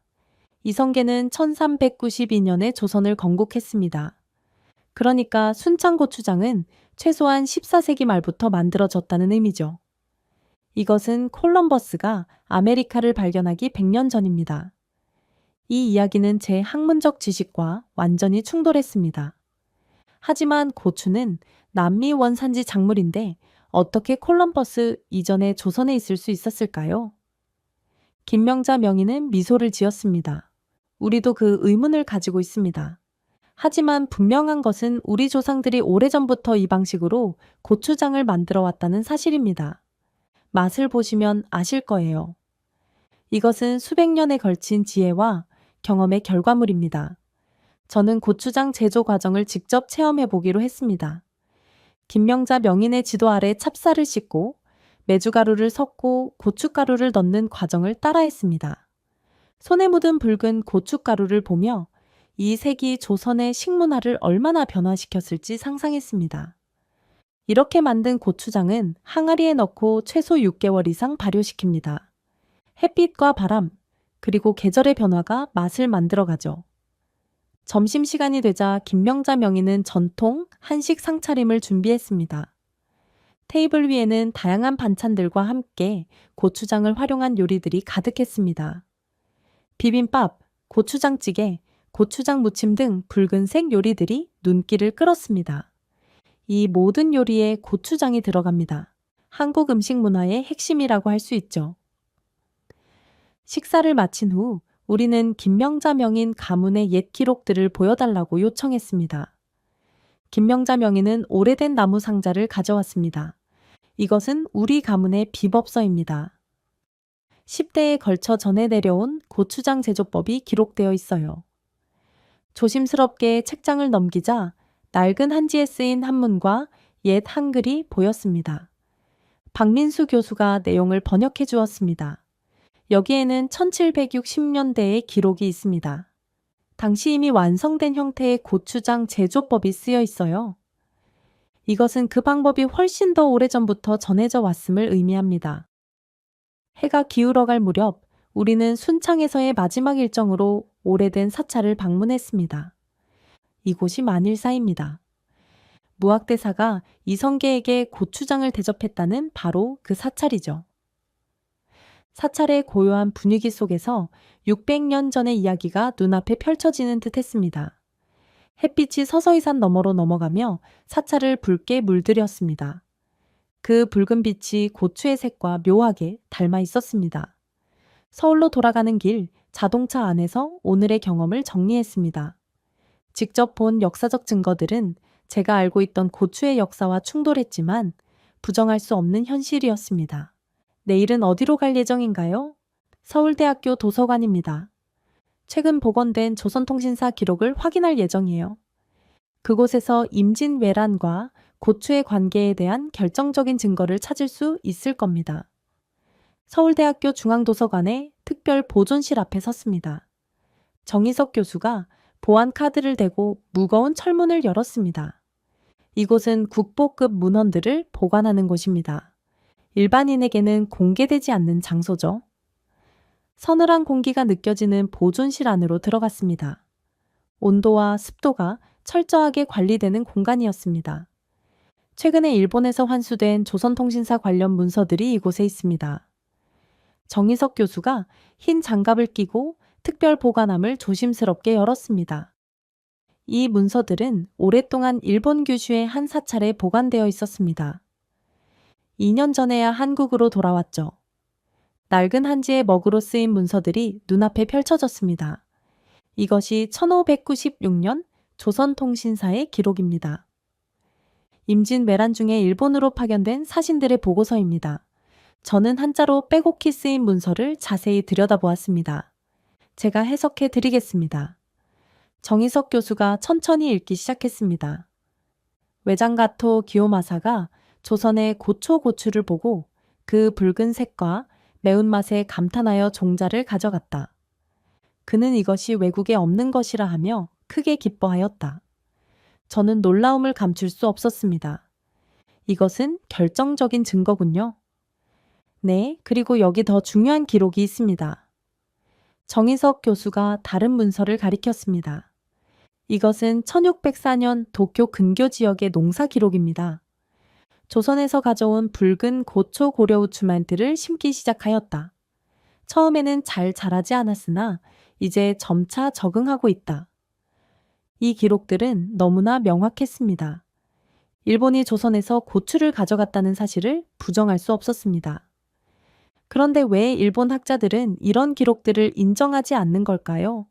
이성계는 1392년에 조선을 건국했습니다. 그러니까 순창고추장은 최소한 14세기 말부터 만들어졌다는 의미죠. 이것은 콜럼버스가 아메리카를 발견하기 100년 전입니다. 이 이야기는 제 학문적 지식과 완전히 충돌했습니다. 하지만 고추는 남미 원산지 작물인데 어떻게 콜럼버스 이전에 조선에 있을 수 있었을까요? 김명자 명인은 미소를 지었습니다. 우리도 그 의문을 가지고 있습니다. 하지만 분명한 것은 우리 조상들이 오래전부터 이 방식으로 고추장을 만들어 왔다는 사실입니다. 맛을 보시면 아실 거예요. 이것은 수백 년에 걸친 지혜와 경험의 결과물입니다. 저는 고추장 제조 과정을 직접 체험해 보기로 했습니다. 김명자 명인의 지도 아래 찹쌀을 씻고 메주가루를 섞고 고춧가루를 넣는 과정을 따라했습니다. 손에 묻은 붉은 고춧가루를 보며 이 색이 조선의 식문화를 얼마나 변화시켰을지 상상했습니다. 이렇게 만든 고추장은 항아리에 넣고 최소 6개월 이상 발효시킵니다. 햇빛과 바람, 그리고 계절의 변화가 맛을 만들어가죠. 점심시간이 되자 김명자 명인은 전통 한식 상차림을 준비했습니다. 테이블 위에는 다양한 반찬들과 함께 고추장을 활용한 요리들이 가득했습니다. 비빔밥, 고추장찌개, 고추장 무침 등 붉은색 요리들이 눈길을 끌었습니다. 이 모든 요리에 고추장이 들어갑니다. 한국 음식 문화의 핵심이라고 할 수 있죠. 식사를 마친 후 우리는 김명자 명인 가문의 옛 기록들을 보여달라고 요청했습니다. 김명자 명인은 오래된 나무 상자를 가져왔습니다. 이것은 우리 가문의 비법서입니다. 10대에 걸쳐 전해 내려온 고추장 제조법이 기록되어 있어요. 조심스럽게 책장을 넘기자 낡은 한지에 쓰인 한문과 옛 한글이 보였습니다. 박민수 교수가 내용을 번역해 주었습니다. 여기에는 1760년대의 기록이 있습니다. 당시 이미 완성된 형태의 고추장 제조법이 쓰여 있어요. 이것은 그 방법이 훨씬 더 오래전부터 전해져 왔음을 의미합니다. 해가 기울어갈 무렵 우리는 순창에서의 마지막 일정으로 오래된 사찰을 방문했습니다. 이곳이 만일사입니다. 무학대사가 이성계에게 고추장을 대접했다는 바로 그 사찰이죠. 사찰의 고요한 분위기 속에서 600년 전의 이야기가 눈앞에 펼쳐지는 듯 했습니다. 햇빛이 서서히 산 너머로 넘어가며 사찰을 붉게 물들였습니다. 그 붉은 빛이 고추의 색과 묘하게 닮아 있었습니다. 서울로 돌아가는 길 자동차 안에서 오늘의 경험을 정리했습니다. 직접 본 역사적 증거들은 제가 알고 있던 고추의 역사와 충돌했지만 부정할 수 없는 현실이었습니다. 내일은 어디로 갈 예정인가요? 서울대학교 도서관입니다. 최근 복원된 조선통신사 기록을 확인할 예정이에요. 그곳에서 임진왜란과 고추의 관계에 대한 결정적인 증거를 찾을 수 있을 겁니다. 서울대학교 중앙도서관의 특별 보존실 앞에 섰습니다. 정희석 교수가 보안 카드를 대고 무거운 철문을 열었습니다. 이곳은 국보급 문헌들을 보관하는 곳입니다. 일반인에게는 공개되지 않는 장소죠. 서늘한 공기가 느껴지는 보존실 안으로 들어갔습니다. 온도와 습도가 철저하게 관리되는 공간이었습니다. 최근에 일본에서 환수된 조선통신사 관련 문서들이 이곳에 있습니다. 정희석 교수가 흰 장갑을 끼고 특별 보관함을 조심스럽게 열었습니다. 이 문서들은 오랫동안 일본 규슈의 한 사찰에 보관되어 있었습니다. 2년 전에야 한국으로 돌아왔죠. 낡은 한지의 먹으로 쓰인 문서들이 눈앞에 펼쳐졌습니다. 이것이 1596년 조선통신사의 기록입니다. 임진왜란 중에 일본으로 파견된 사신들의 보고서입니다. 저는 한자로 빼곡히 쓰인 문서를 자세히 들여다보았습니다. 제가 해석해 드리겠습니다. 정희석 교수가 천천히 읽기 시작했습니다. 외장가토 기요마사가 조선의 고초고추를 보고 그 붉은 색과 매운맛에 감탄하여 종자를 가져갔다. 그는 이것이 외국에 없는 것이라 하며 크게 기뻐하였다. 저는 놀라움을 감출 수 없었습니다. 이것은 결정적인 증거군요. 네, 그리고 여기 더 중요한 기록이 있습니다. 정희석 교수가 다른 문서를 가리켰습니다. 이것은 1604년 도쿄 근교 지역의 농사 기록입니다. 조선에서 가져온 붉은 고초 고려우추말들을 심기 시작하였다. 처음에는 잘 자라지 않았으나 이제 점차 적응하고 있다. 이 기록들은 너무나 명확했습니다. 일본이 조선에서 고추를 가져갔다는 사실을 부정할 수 없었습니다. 그런데 왜 일본 학자들은 이런 기록들을 인정하지 않는 걸까요?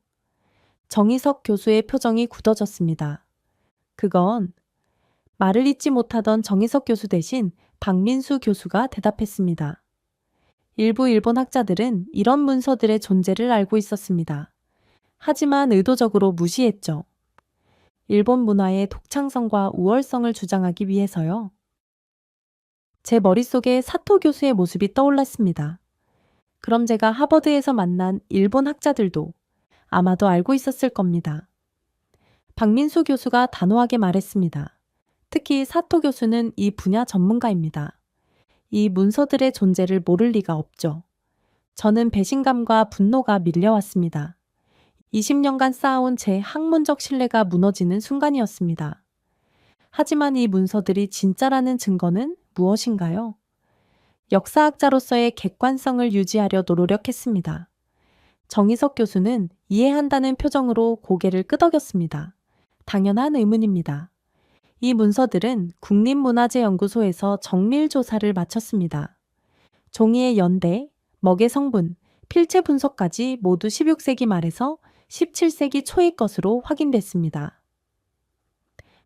정희석 교수의 표정이 굳어졌습니다. 그건 말을 잇지 못하던 정희석 교수 대신 박민수 교수가 대답했습니다. 일부 일본 학자들은 이런 문서들의 존재를 알고 있었습니다. 하지만 의도적으로 무시했죠. 일본 문화의 독창성과 우월성을 주장하기 위해서요. 제 머릿속에 사토 교수의 모습이 떠올랐습니다. 그럼 제가 하버드에서 만난 일본 학자들도 아마도 알고 있었을 겁니다. 박민수 교수가 단호하게 말했습니다. 특히 사토 교수는 이 분야 전문가입니다. 이 문서들의 존재를 모를 리가 없죠. 저는 배신감과 분노가 밀려왔습니다. 20년간 쌓아온 제 학문적 신뢰가 무너지는 순간이었습니다. 하지만 이 문서들이 진짜라는 증거는 무엇인가요? 역사학자로서의 객관성을 유지하려 노력했습니다. 정희석 교수는 이해한다는 표정으로 고개를 끄덕였습니다. 당연한 의문입니다. 이 문서들은 국립문화재연구소에서 정밀 조사를 마쳤습니다. 종이의 연대, 먹의 성분, 필체 분석까지 모두 16세기 말에서 17세기 초의 것으로 확인됐습니다.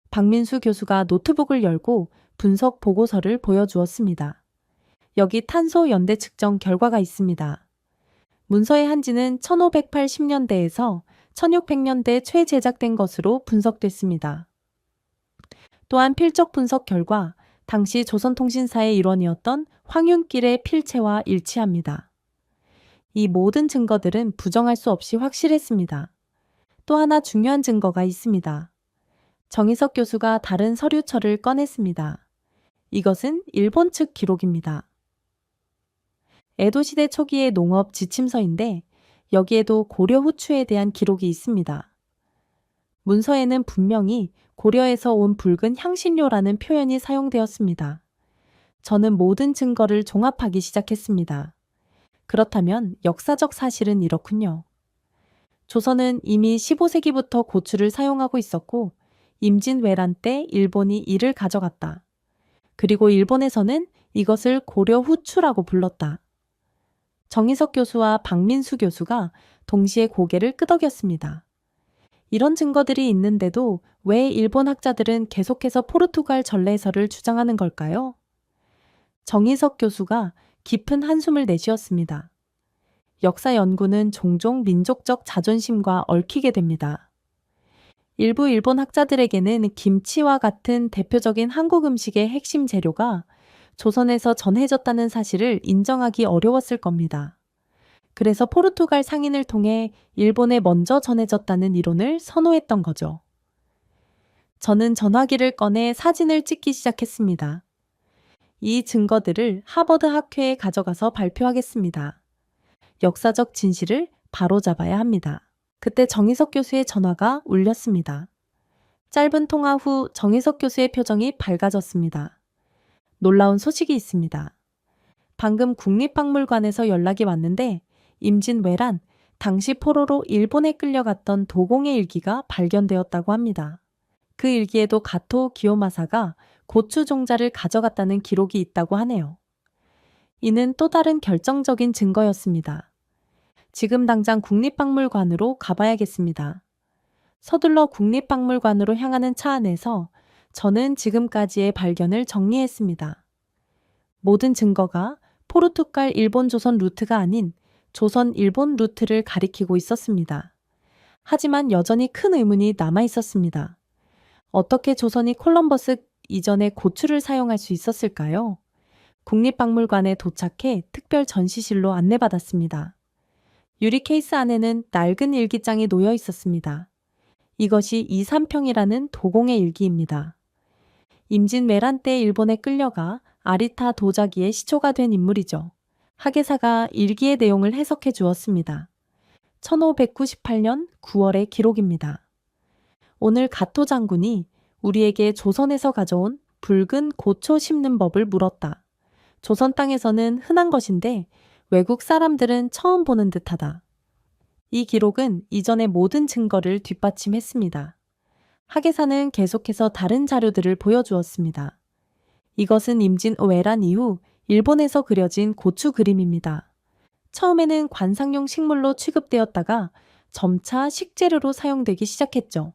박민수 교수가 노트북을 열고 분석 보고서를 보여주었습니다. 여기 탄소 연대 측정 결과가 있습니다. 문서의 한지는 1580년대에서 1600년대 초 제작된 것으로 분석됐습니다. 또한 필적 분석 결과 당시 조선통신사의 일원이었던 황윤길의 필체와 일치합니다. 이 모든 증거들은 부정할 수 없이 확실했습니다. 또 하나 중요한 증거가 있습니다. 정희석 교수가 다른 서류처를 꺼냈습니다. 이것은 일본 측 기록입니다. 에도시대 초기의 농업 지침서인데 여기에도 고려 후추에 대한 기록이 있습니다. 문서에는 분명히 고려에서 온 붉은 향신료라는 표현이 사용되었습니다. 저는 모든 증거를 종합하기 시작했습니다. 그렇다면 역사적 사실은 이렇군요. 조선은 이미 15세기부터 고추를 사용하고 있었고 임진왜란 때 일본이 이를 가져갔다. 그리고 일본에서는 이것을 고려 후추라고 불렀다. 정희석 교수와 박민수 교수가 동시에 고개를 끄덕였습니다. 이런 증거들이 있는데도 왜 일본 학자들은 계속해서 포르투갈 전래설을 주장하는 걸까요? 정희석 교수가 깊은 한숨을 내쉬었습니다. 역사 연구는 종종 민족적 자존심과 얽히게 됩니다. 일부 일본 학자들에게는 김치와 같은 대표적인 한국 음식의 핵심 재료가 조선에서 전해졌다는 사실을 인정하기 어려웠을 겁니다. 그래서 포르투갈 상인을 통해 일본에 먼저 전해졌다는 이론을 선호했던 거죠. 저는 전화기를 꺼내 사진을 찍기 시작했습니다. 이 증거들을 하버드 학회에 가져가서 발표하겠습니다. 역사적 진실을 바로잡아야 합니다. 그때 정희석 교수의 전화가 울렸습니다. 짧은 통화 후 정희석 교수의 표정이 밝아졌습니다. 놀라운 소식이 있습니다. 방금 국립박물관에서 연락이 왔는데 임진왜란 당시 포로로 일본에 끌려갔던 도공의 일기가 발견되었다고 합니다. 그 일기에도 가토 기요마사가 고추 종자를 가져갔다는 기록이 있다고 하네요. 이는 또 다른 결정적인 증거였습니다. 지금 당장 국립박물관으로 가봐야겠습니다. 서둘러 국립박물관으로 향하는 차 안에서 저는 지금까지의 발견을 정리했습니다. 모든 증거가 포르투갈 일본 조선 루트가 아닌 조선 일본 루트를 가리키고 있었습니다. 하지만 여전히 큰 의문이 남아 있었습니다. 어떻게 조선이 콜럼버스 이전에 고추를 사용할 수 있었을까요? 국립박물관에 도착해 특별 전시실로 안내받았습니다. 유리 케이스 안에는 낡은 일기장이 놓여 있었습니다. 이것이 이삼평이라는 도공의 일기입니다. 임진왜란 때 일본에 끌려가 아리타 도자기의 시초가 된 인물이죠. 학예사가 일기의 내용을 해석해 주었습니다. 1598년 9월의 기록입니다. 오늘 가토 장군이 우리에게 조선에서 가져온 붉은 고초 심는 법을 물었다. 조선 땅에서는 흔한 것인데 외국 사람들은 처음 보는 듯하다. 이 기록은 이전의 모든 증거를 뒷받침했습니다. 학예사는 계속해서 다른 자료들을 보여주었습니다. 이것은 임진왜란 이후 일본에서 그려진 고추 그림입니다. 처음에는 관상용 식물로 취급되었다가 점차 식재료로 사용되기 시작했죠.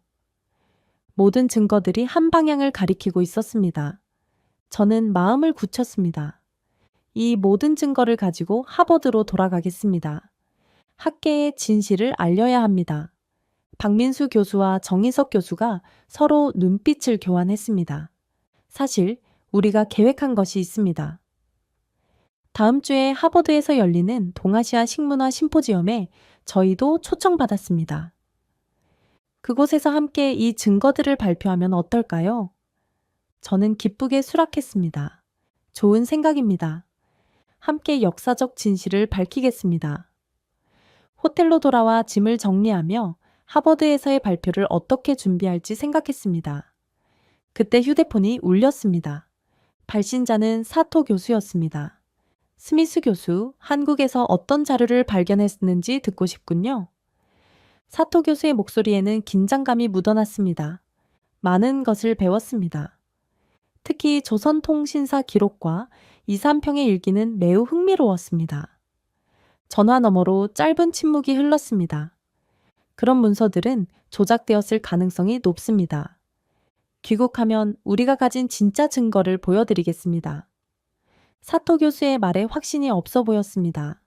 모든 증거들이 한 방향을 가리키고 있었습니다. 저는 마음을 굳혔습니다. 이 모든 증거를 가지고 하버드로 돌아가겠습니다. 학계의 진실을 알려야 합니다. 박민수 교수와 정희석 교수가 서로 눈빛을 교환했습니다. 사실 우리가 계획한 것이 있습니다. 다음 주에 하버드에서 열리는 동아시아 식문화 심포지엄에 저희도 초청받았습니다. 그곳에서 함께 이 증거들을 발표하면 어떨까요? 저는 기쁘게 수락했습니다. 좋은 생각입니다. 함께 역사적 진실을 밝히겠습니다. 호텔로 돌아와 짐을 정리하며 하버드에서의 발표를 어떻게 준비할지 생각했습니다. 그때 휴대폰이 울렸습니다. 발신자는 사토 교수였습니다. 스미스 교수, 한국에서 어떤 자료를 발견했는지 듣고 싶군요. 사토 교수의 목소리에는 긴장감이 묻어났습니다. 많은 것을 배웠습니다. 특히 조선통신사 기록과 이삼평의 일기는 매우 흥미로웠습니다. 전화 너머로 짧은 침묵이 흘렀습니다. 그런 문서들은 조작되었을 가능성이 높습니다. 귀국하면 우리가 가진 진짜 증거를 보여드리겠습니다. 사토 교수의 말에 확신이 없어 보였습니다.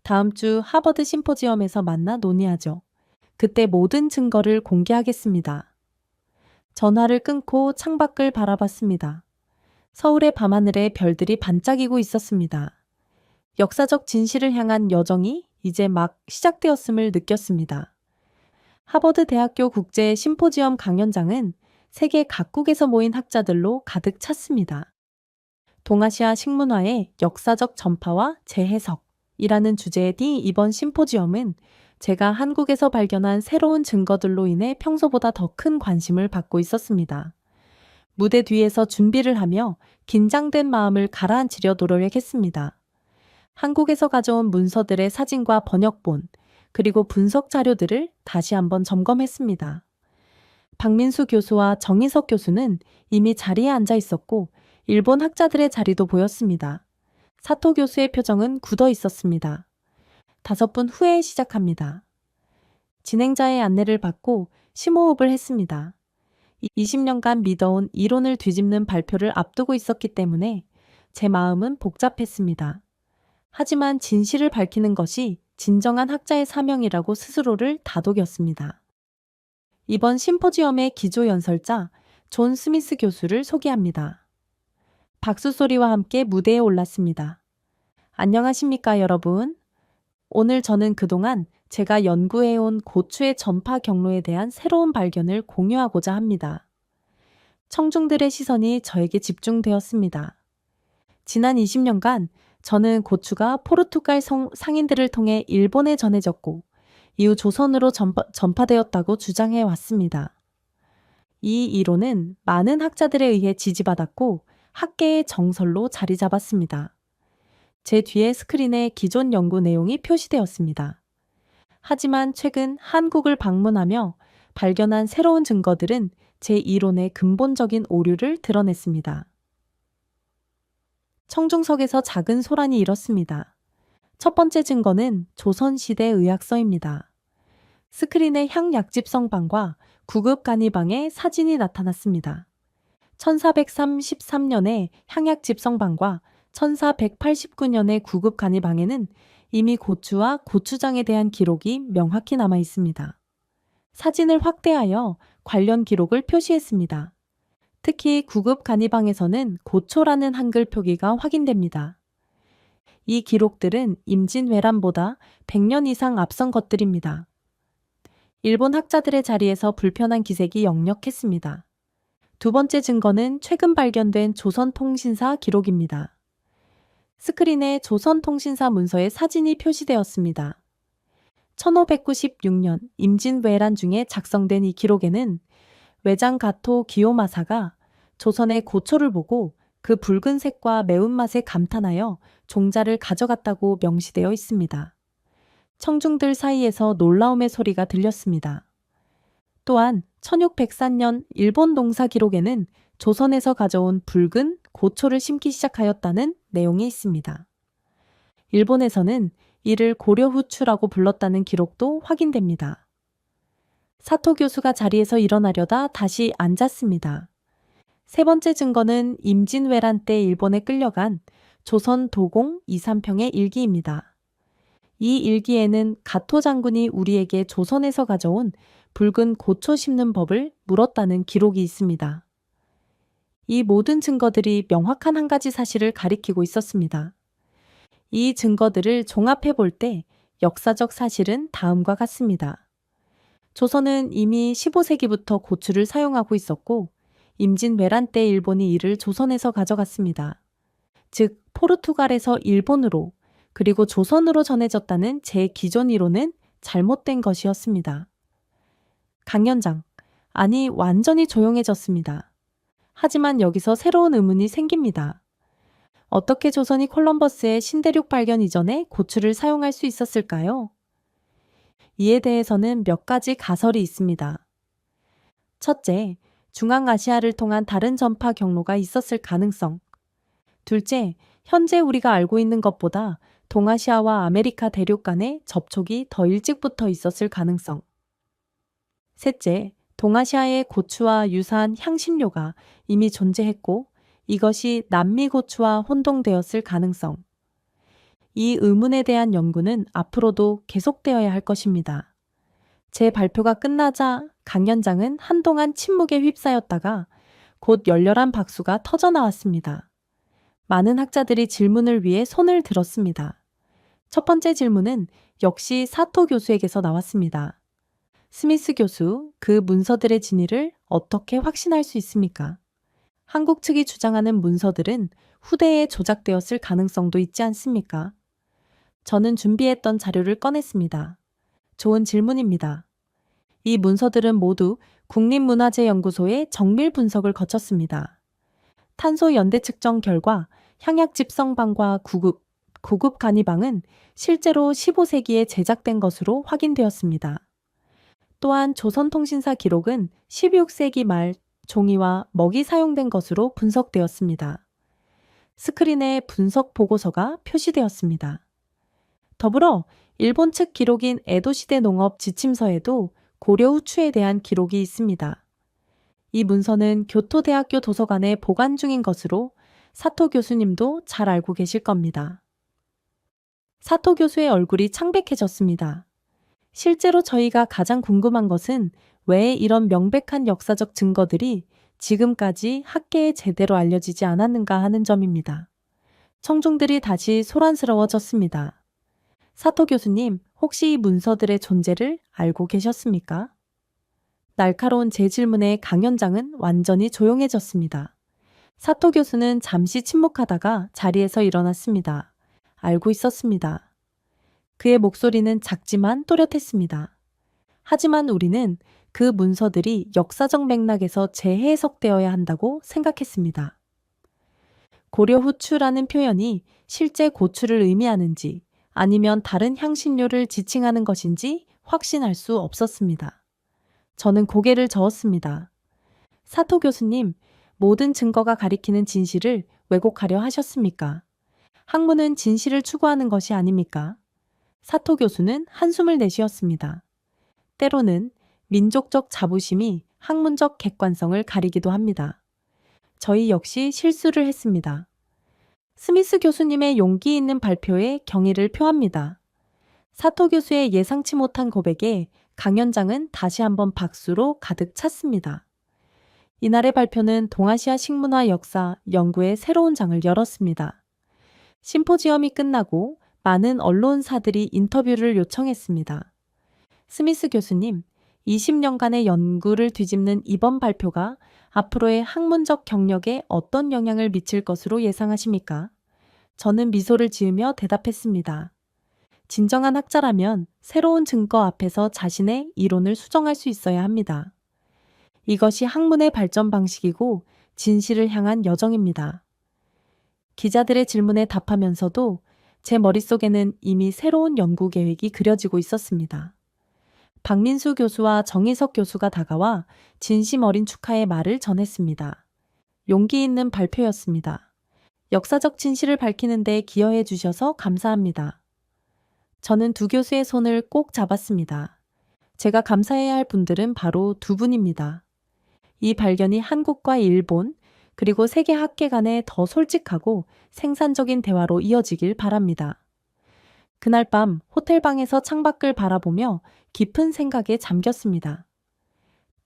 다음 주 하버드 심포지엄에서 만나 논의하죠. 그때 모든 증거를 공개하겠습니다. 전화를 끊고 창밖을 바라봤습니다. 서울의 밤하늘에 별들이 반짝이고 있었습니다. 역사적 진실을 향한 여정이 이제 막 시작되었음을 느꼈습니다. 하버드 대학교 국제 심포지엄 강연장은 세계 각국에서 모인 학자들로 가득 찼습니다. 동아시아 식문화의 역사적 전파와 재해석이라는 주제의 이번 심포지엄은 제가 한국에서 발견한 새로운 증거들로 인해 평소보다 더 큰 관심을 받고 있었습니다. 무대 뒤에서 준비를 하며 긴장된 마음을 가라앉히려 노력했습니다. 한국에서 가져온 문서들의 사진과 번역본, 그리고 분석 자료들을 다시 한번 점검했습니다. 박민수 교수와 정희석 교수는 이미 자리에 앉아 있었고 일본 학자들의 자리도 보였습니다. 사토 교수의 표정은 굳어 있었습니다. 5분 후에 시작합니다. 진행자의 안내를 받고 심호흡을 했습니다. 20년간 믿어온 이론을 뒤집는 발표를 앞두고 있었기 때문에 제 마음은 복잡했습니다. 하지만 진실을 밝히는 것이 진정한 학자의 사명이라고 스스로를 다독였습니다. 이번 심포지엄의 기조 연설자 존 스미스 교수를 소개합니다. 박수 소리와 함께 무대에 올랐습니다. 안녕하십니까, 여러분? 오늘 저는 그동안 제가 연구해온 고추의 전파 경로에 대한 새로운 발견을 공유하고자 합니다. 청중들의 시선이 저에게 집중되었습니다. 지난 20년간 저는 고추가 포르투갈 상인들을 통해 일본에 전해졌고 이후 조선으로 전파되었다고 주장해 왔습니다. 이 이론은 많은 학자들에 의해 지지받았고 학계의 정설로 자리 잡았습니다. 제 뒤에 스크린에 기존 연구 내용이 표시되었습니다. 하지만 최근 한국을 방문하며 발견한 새로운 증거들은 제 이론의 근본적인 오류를 드러냈습니다. 청중석에서 작은 소란이 일었습니다. 첫 번째 증거는 조선시대 의학서입니다. 스크린에 향약집성방과 구급 간이방의 사진이 나타났습니다. 1433년에 향약집성방과 1489년의 구급 간이방에는 이미 고추와 고추장에 대한 기록이 명확히 남아 있습니다. 사진을 확대하여 관련 기록을 표시했습니다. 특히 구급 간이방에서는 고초라는 한글 표기가 확인됩니다. 이 기록들은 임진왜란보다 100년 이상 앞선 것들입니다. 일본 학자들의 자리에서 불편한 기색이 역력했습니다. 두 번째 증거는 최근 발견된 조선통신사 기록입니다. 스크린에 조선통신사 문서의 사진이 표시되었습니다. 1596년 임진왜란 중에 작성된 이 기록에는 외장 가토 기요마사가 조선의 고초를 보고 그 붉은색과 매운맛에 감탄하여 종자를 가져갔다고 명시되어 있습니다. 청중들 사이에서 놀라움의 소리가 들렸습니다. 또한 1604년 일본 농사 기록에는 조선에서 가져온 붉은 고초를 심기 시작하였다는 내용이 있습니다. 일본에서는 이를 고려후추라고 불렀다는 기록도 확인됩니다. 사토 교수가 자리에서 일어나려다 다시 앉았습니다. 세 번째 증거는 임진왜란 때 일본에 끌려간 조선 도공 이삼평의 일기입니다. 이 일기에는 가토 장군이 우리에게 조선에서 가져온 붉은 고초 심는 법을 물었다는 기록이 있습니다. 이 모든 증거들이 명확한 한 가지 사실을 가리키고 있었습니다. 이 증거들을 종합해 볼 때 역사적 사실은 다음과 같습니다. 조선은 이미 15세기부터 고추를 사용하고 있었고 임진왜란 때 일본이 이를 조선에서 가져갔습니다. 즉 포르투갈에서 일본으로 그리고 조선으로 전해졌다는 제 기존 이론은 잘못된 것이었습니다. 강연장, 아니 완전히 조용해졌습니다. 하지만 여기서 새로운 의문이 생깁니다. 어떻게 조선이 콜럼버스의 신대륙 발견 이전에 고추를 사용할 수 있었을까요? 이에 대해서는 몇 가지 가설이 있습니다. 첫째, 중앙아시아를 통한 다른 전파 경로가 있었을 가능성. 둘째, 현재 우리가 알고 있는 것보다 동아시아와 아메리카 대륙 간의 접촉이 더 일찍부터 있었을 가능성. 셋째, 동아시아의 고추와 유사한 향신료가 이미 존재했고 이것이 남미 고추와 혼동되었을 가능성. 이 의문에 대한 연구는 앞으로도 계속되어야 할 것입니다. 제 발표가 끝나자 강연장은 한동안 침묵에 휩싸였다가 곧 열렬한 박수가 터져 나왔습니다. 많은 학자들이 질문을 위해 손을 들었습니다. 첫 번째 질문은 역시 사토 교수에게서 나왔습니다. 스미스 교수, 그 문서들의 진위를 어떻게 확신할 수 있습니까? 한국 측이 주장하는 문서들은 후대에 조작되었을 가능성도 있지 않습니까? 저는 준비했던 자료를 꺼냈습니다. 좋은 질문입니다. 이 문서들은 모두 국립문화재연구소의 정밀 분석을 거쳤습니다. 탄소 연대 측정 결과 향약 집성방과 고급 간이방은 실제로 15세기에 제작된 것으로 확인되었습니다. 또한 조선통신사 기록은 16세기 말 종이와 먹이 사용된 것으로 분석되었습니다. 스크린에 분석 보고서가 표시되었습니다. 더불어 일본 측 기록인 에도시대 농업 지침서에도 고려 후추에 대한 기록이 있습니다. 이 문서는 교토대학교 도서관에 보관 중인 것으로 사토 교수님도 잘 알고 계실 겁니다. 사토 교수의 얼굴이 창백해졌습니다. 실제로 저희가 가장 궁금한 것은 왜 이런 명백한 역사적 증거들이 지금까지 학계에 제대로 알려지지 않았는가 하는 점입니다. 청중들이 다시 소란스러워졌습니다. 사토 교수님, 혹시 이 문서들의 존재를 알고 계셨습니까? 날카로운 제 질문에 강연장은 완전히 조용해졌습니다. 사토 교수는 잠시 침묵하다가 자리에서 일어났습니다. 알고 있었습니다. 그의 목소리는 작지만 또렷했습니다. 하지만 우리는 그 문서들이 역사적 맥락에서 재해석되어야 한다고 생각했습니다. 고려 후추라는 표현이 실제 고추를 의미하는지 아니면 다른 향신료를 지칭하는 것인지 확신할 수 없었습니다. 저는 고개를 저었습니다. 사토 교수님, 모든 증거가 가리키는 진실을 왜곡하려 하셨습니까? 학문은 진실을 추구하는 것이 아닙니까? 사토 교수는 한숨을 내쉬었습니다. 때로는 민족적 자부심이 학문적 객관성을 가리기도 합니다. 저희 역시 실수를 했습니다. 스미스 교수님의 용기 있는 발표에 경의를 표합니다. 사토 교수의 예상치 못한 고백에 강연장은 다시 한번 박수로 가득 찼습니다. 이날의 발표는 동아시아 식문화 역사 연구의 새로운 장을 열었습니다. 심포지엄이 끝나고 많은 언론사들이 인터뷰를 요청했습니다. 스미스 교수님, 20년간의 연구를 뒤집는 이번 발표가 앞으로의 학문적 경력에 어떤 영향을 미칠 것으로 예상하십니까? 저는 미소를 지으며 대답했습니다. 진정한 학자라면 새로운 증거 앞에서 자신의 이론을 수정할 수 있어야 합니다. 이것이 학문의 발전 방식이고 진실을 향한 여정입니다. 기자들의 질문에 답하면서도 제 머릿속에는 이미 새로운 연구 계획이 그려지고 있었습니다. 박민수 교수와 정희석 교수가 다가와 진심 어린 축하의 말을 전했습니다. 용기 있는 발표였습니다. 역사적 진실을 밝히는 데 기여해 주셔서 감사합니다. 저는 두 교수의 손을 꼭 잡았습니다. 제가 감사해야 할 분들은 바로 두 분입니다. 이 발견이 한국과 일본, 그리고 세계 학계 간의 더 솔직하고 생산적인 대화로 이어지길 바랍니다. 그날 밤 호텔방에서 창밖을 바라보며 깊은 생각에 잠겼습니다.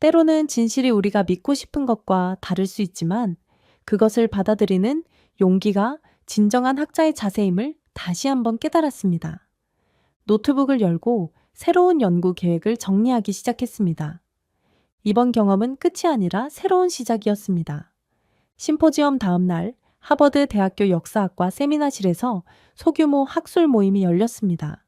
때로는 진실이 우리가 믿고 싶은 것과 다를 수 있지만 그것을 받아들이는 용기가 진정한 학자의 자세임을 다시 한번 깨달았습니다. 노트북을 열고 새로운 연구 계획을 정리하기 시작했습니다. 이번 경험은 끝이 아니라 새로운 시작이었습니다. 심포지엄 다음 날 하버드 대학교 역사학과 세미나실에서 소규모 학술 모임이 열렸습니다.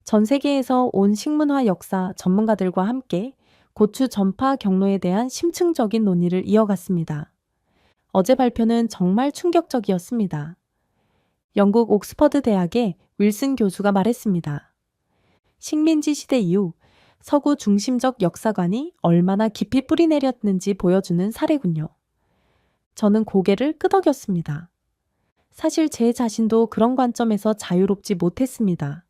전 세계에서 온 식문화 역사 전문가들과 함께 고추 전파 경로에 대한 심층적인 논의를 이어갔습니다. 어제 발표는 정말 충격적이었습니다. 영국 옥스퍼드 대학의 윌슨 교수가 말했습니다. 식민지 시대 이후 서구 중심적 역사관이 얼마나 깊이 뿌리내렸는지 보여주는 사례군요. 저는 고개를 끄덕였습니다. 사실 제 자신도 그런 관점에서 자유롭지 못했습니다.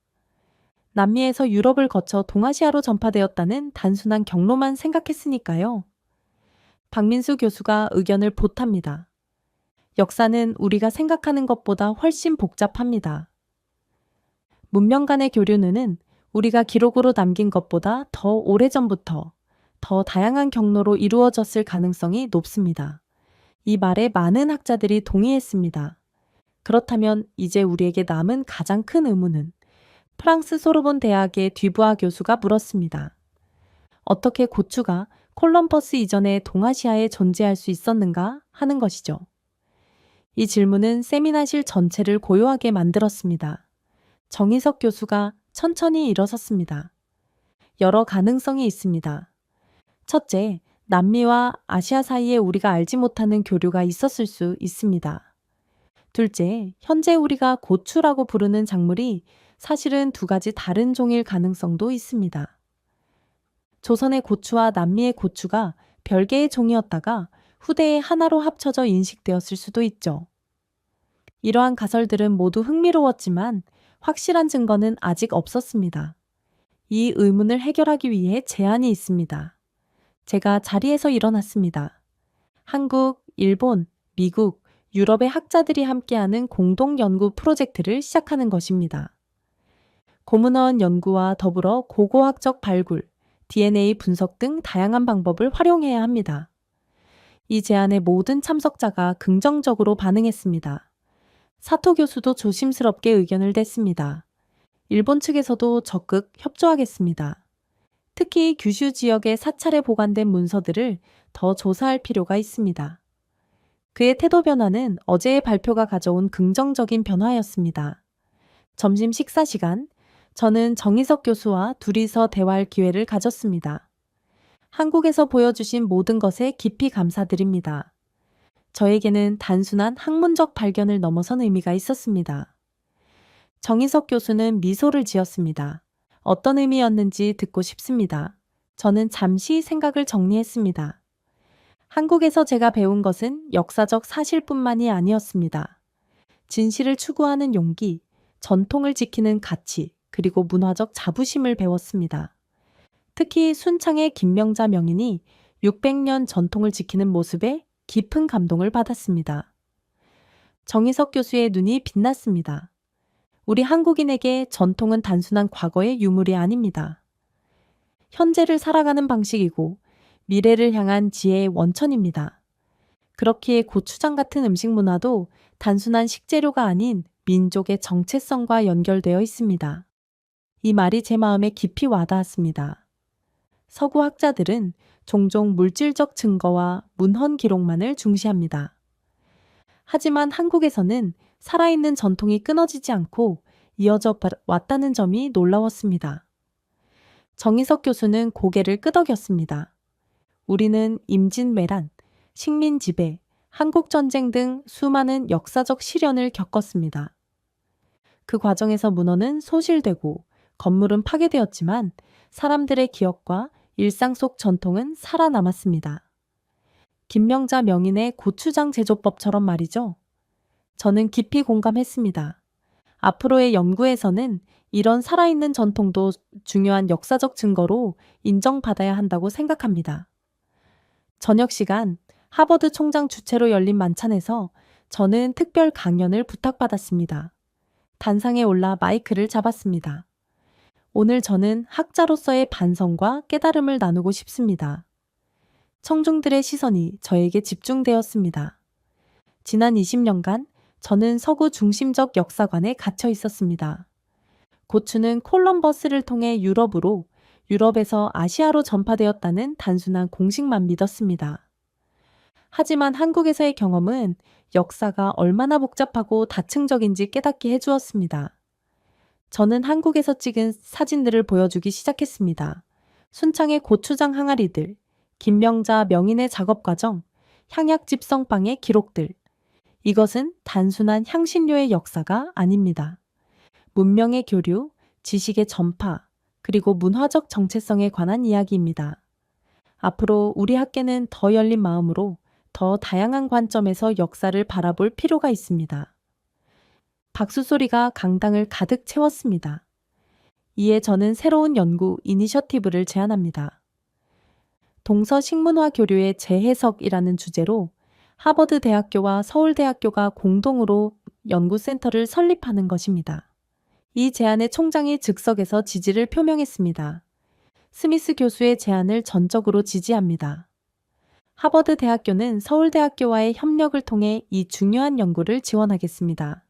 남미에서 유럽을 거쳐 동아시아로 전파되었다는 단순한 경로만 생각했으니까요. 박민수 교수가 의견을 보탑니다. 역사는 우리가 생각하는 것보다 훨씬 복잡합니다. 문명 간의 교류는 우리가 기록으로 남긴 것보다 더 오래전부터 더 다양한 경로로 이루어졌을 가능성이 높습니다. 이 말에 많은 학자들이 동의했습니다. 그렇다면 이제 우리에게 남은 가장 큰 의문은 프랑스 소르본 대학의 듀부아 교수가 물었습니다. 어떻게 고추가 콜럼버스 이전에 동아시아에 존재할 수 있었는가 하는 것이죠. 이 질문은 세미나실 전체를 고요하게 만들었습니다. 정희석 교수가 천천히 일어섰습니다. 여러 가능성이 있습니다. 첫째, 남미와 아시아 사이에 우리가 알지 못하는 교류가 있었을 수 있습니다. 둘째, 현재 우리가 고추라고 부르는 작물이 사실은 두 가지 다른 종일 가능성도 있습니다. 조선의 고추와 남미의 고추가 별개의 종이었다가 후대에 하나로 합쳐져 인식되었을 수도 있죠. 이러한 가설들은 모두 흥미로웠지만 확실한 증거는 아직 없었습니다. 이 의문을 해결하기 위해 제안이 있습니다. 제가 자리에서 일어났습니다. 한국, 일본, 미국, 유럽의 학자들이 함께하는 공동 연구 프로젝트를 시작하는 것입니다. 고문원 연구와 더불어 고고학적 발굴, DNA 분석 등 다양한 방법을 활용해야 합니다. 이 제안에 모든 참석자가 긍정적으로 반응했습니다. 사토 교수도 조심스럽게 의견을 댔습니다. 일본 측에서도 적극 협조하겠습니다. 특히 규슈 지역에 사찰에 보관된 문서들을 더 조사할 필요가 있습니다. 그의 태도 변화는 어제의 발표가 가져온 긍정적인 변화였습니다. 점심 식사 시간, 저는 정희석 교수와 둘이서 대화할 기회를 가졌습니다. 한국에서 보여주신 모든 것에 깊이 감사드립니다. 저에게는 단순한 학문적 발견을 넘어선 의미가 있었습니다. 정희석 교수는 미소를 지었습니다. 어떤 의미였는지 듣고 싶습니다. 저는 잠시 생각을 정리했습니다. 한국에서 제가 배운 것은 역사적 사실뿐만이 아니었습니다. 진실을 추구하는 용기, 전통을 지키는 가치, 그리고 문화적 자부심을 배웠습니다. 특히 순창의 김명자 명인이 600년 전통을 지키는 모습에 깊은 감동을 받았습니다. 정희석 교수의 눈이 빛났습니다. 우리 한국인에게 전통은 단순한 과거의 유물이 아닙니다. 현재를 살아가는 방식이고 미래를 향한 지혜의 원천입니다. 그렇기에 고추장 같은 음식 문화도 단순한 식재료가 아닌 민족의 정체성과 연결되어 있습니다. 이 말이 제 마음에 깊이 와닿았습니다. 서구 학자들은 종종 물질적 증거와 문헌 기록만을 중시합니다. 하지만 한국에서는 살아있는 전통이 끊어지지 않고 이어져 왔다는 점이 놀라웠습니다. 정희석 교수는 고개를 끄덕였습니다. 우리는 임진왜란, 식민지배, 한국전쟁 등 수많은 역사적 시련을 겪었습니다. 그 과정에서 문헌은 소실되고 건물은 파괴되었지만 사람들의 기억과 일상 속 전통은 살아남았습니다. 김명자 명인의 고추장 제조법처럼 말이죠. 저는 깊이 공감했습니다. 앞으로의 연구에서는 이런 살아있는 전통도 중요한 역사적 증거로 인정받아야 한다고 생각합니다. 저녁 시간 하버드 총장 주최로 열린 만찬에서 저는 특별 강연을 부탁받았습니다. 단상에 올라 마이크를 잡았습니다. 오늘 저는 학자로서의 반성과 깨달음을 나누고 싶습니다. 청중들의 시선이 저에게 집중되었습니다. 지난 20년간 저는 서구 중심적 역사관에 갇혀 있었습니다. 고추는 콜럼버스를 통해 유럽으로, 유럽에서 아시아로 전파되었다는 단순한 공식만 믿었습니다. 하지만 한국에서의 경험은 역사가 얼마나 복잡하고 다층적인지 깨닫게 해주었습니다. 저는 한국에서 찍은 사진들을 보여주기 시작했습니다. 순창의 고추장 항아리들, 김명자 명인의 작업 과정, 향약 집성빵의 기록들. 이것은 단순한 향신료의 역사가 아닙니다. 문명의 교류, 지식의 전파, 그리고 문화적 정체성에 관한 이야기입니다. 앞으로 우리 학계는 더 열린 마음으로 더 다양한 관점에서 역사를 바라볼 필요가 있습니다. 박수 소리가 강당을 가득 채웠습니다. 이에 저는 새로운 연구 이니셔티브를 제안합니다. 동서식문화 교류의 재해석이라는 주제로 하버드 대학교와 서울대학교가 공동으로 연구센터를 설립하는 것입니다. 이 제안에 총장이 즉석에서 지지를 표명했습니다. 스미스 교수의 제안을 전적으로 지지합니다. 하버드 대학교는 서울대학교와의 협력을 통해 이 중요한 연구를 지원하겠습니다.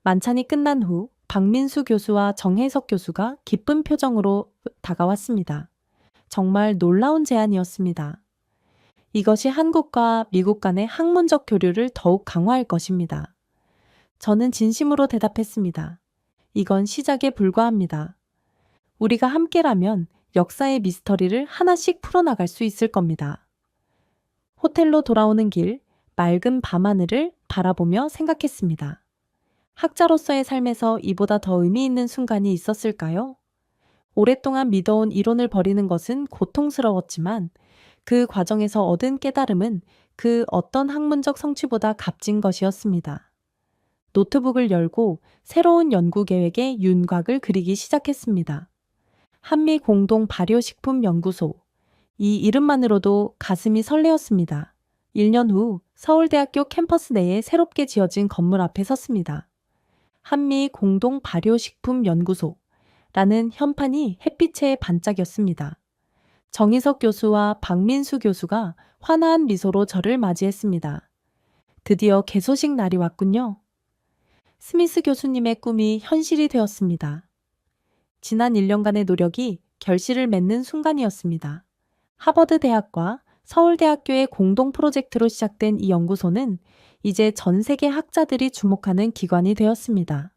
만찬이 끝난 후 박민수 교수와 정혜석 교수가 기쁜 표정으로 다가왔습니다. 정말 놀라운 제안이었습니다. 이것이 한국과 미국 간의 학문적 교류를 더욱 강화할 것입니다. 저는 진심으로 대답했습니다. 이건 시작에 불과합니다. 우리가 함께라면 역사의 미스터리를 하나씩 풀어나갈 수 있을 겁니다. 호텔로 돌아오는 길, 맑은 밤하늘을 바라보며 생각했습니다. 학자로서의 삶에서 이보다 더 의미 있는 순간이 있었을까요? 오랫동안 믿어온 이론을 버리는 것은 고통스러웠지만 그 과정에서 얻은 깨달음은 그 어떤 학문적 성취보다 값진 것이었습니다. 노트북을 열고 새로운 연구 계획의 윤곽을 그리기 시작했습니다. 한미 공동 발효식품 연구소. 이 이름만으로도 가슴이 설레었습니다. 1년 후 서울대학교 캠퍼스 내에 새롭게 지어진 건물 앞에 섰습니다. 한미 공동 발효식품 연구소라는 현판이 햇빛에 반짝였습니다. 정희석 교수와 박민수 교수가 환한 미소로 저를 맞이했습니다. 드디어 개소식 날이 왔군요. 스미스 교수님의 꿈이 현실이 되었습니다. 지난 1년간의 노력이 결실을 맺는 순간이었습니다. 하버드 대학과 서울대학교의 공동 프로젝트로 시작된 이 연구소는 이제 전 세계 학자들이 주목하는 기관이 되었습니다.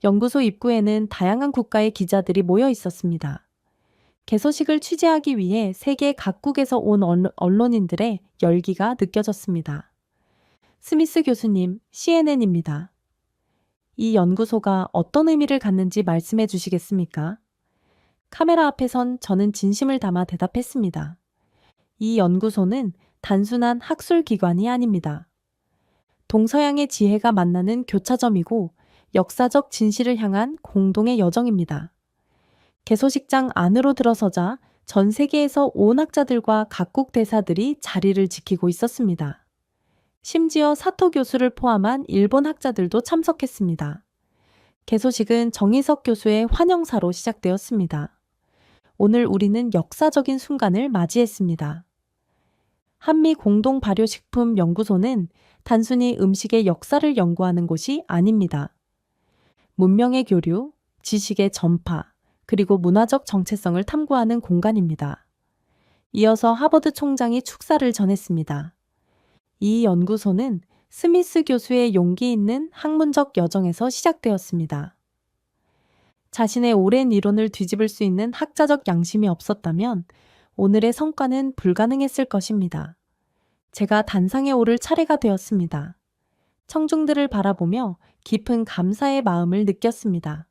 연구소 입구에는 다양한 국가의 기자들이 모여 있었습니다. 개소식을 취재하기 위해 세계 각국에서 온 언론인들의 열기가 느껴졌습니다. 스미스 교수님, CNN입니다. 이 연구소가 어떤 의미를 갖는지 말씀해 주시겠습니까? 카메라 앞에선 저는 진심을 담아 대답했습니다. 이 연구소는 단순한 학술 기관이 아닙니다. 동서양의 지혜가 만나는 교차점이고 역사적 진실을 향한 공동의 여정입니다. 개소식장 안으로 들어서자 전 세계에서 온 학자들과 각국 대사들이 자리를 지키고 있었습니다. 심지어 사토 교수를 포함한 일본 학자들도 참석했습니다. 개소식은 정희석 교수의 환영사로 시작되었습니다. 오늘 우리는 역사적인 순간을 맞이했습니다. 한미 공동 발효식품 연구소는 단순히 음식의 역사를 연구하는 곳이 아닙니다. 문명의 교류, 지식의 전파, 그리고 문화적 정체성을 탐구하는 공간입니다. 이어서 하버드 총장이 축사를 전했습니다. 이 연구소는 스미스 교수의 용기 있는 학문적 여정에서 시작되었습니다. 자신의 오랜 이론을 뒤집을 수 있는 학자적 양심이 없었다면 오늘의 성과는 불가능했을 것입니다. 제가 단상에 오를 차례가 되었습니다. 청중들을 바라보며 깊은 감사의 마음을 느꼈습니다.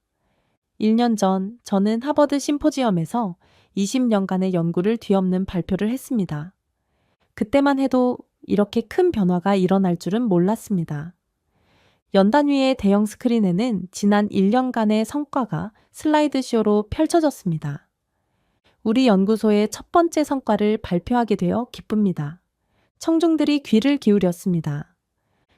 1년 전 저는 하버드 심포지엄에서 20년간의 연구를 뒤엎는 발표를 했습니다. 그때만 해도 이렇게 큰 변화가 일어날 줄은 몰랐습니다. 연단 위의 대형 스크린에는 지난 1년간의 성과가 슬라이드쇼로 펼쳐졌습니다. 우리 연구소의 첫 번째 성과를 발표하게 되어 기쁩니다. 청중들이 귀를 기울였습니다.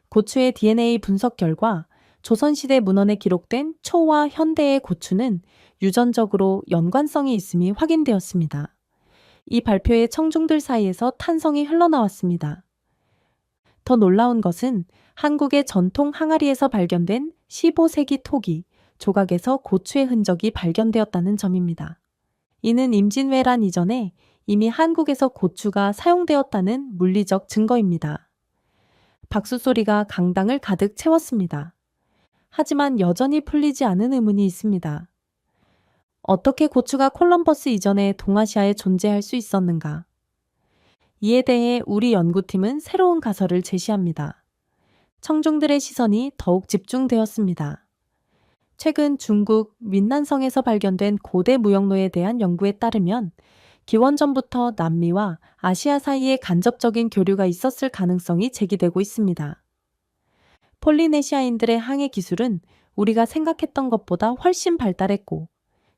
고추의 DNA 분석 결과 조선시대 문헌에 기록된 초와 현대의 고추는 유전적으로 연관성이 있음이 확인되었습니다. 이 발표에 청중들 사이에서 탄성이 흘러나왔습니다. 더 놀라운 것은 한국의 전통 항아리에서 발견된 15세기 토기, 조각에서 고추의 흔적이 발견되었다는 점입니다. 이는 임진왜란 이전에 이미 한국에서 고추가 사용되었다는 물리적 증거입니다. 박수 소리가 강당을 가득 채웠습니다. 하지만 여전히 풀리지 않은 의문이 있습니다. 어떻게 고추가 콜럼버스 이전에 동아시아에 존재할 수 있었는가? 이에 대해 우리 연구팀은 새로운 가설을 제시합니다. 청중들의 시선이 더욱 집중되었습니다. 최근 중국 윈난성에서 발견된 고대 무역로에 대한 연구에 따르면 기원전부터 남미와 아시아 사이에 간접적인 교류가 있었을 가능성이 제기되고 있습니다. 폴리네시아인들의 항해 기술은 우리가 생각했던 것보다 훨씬 발달했고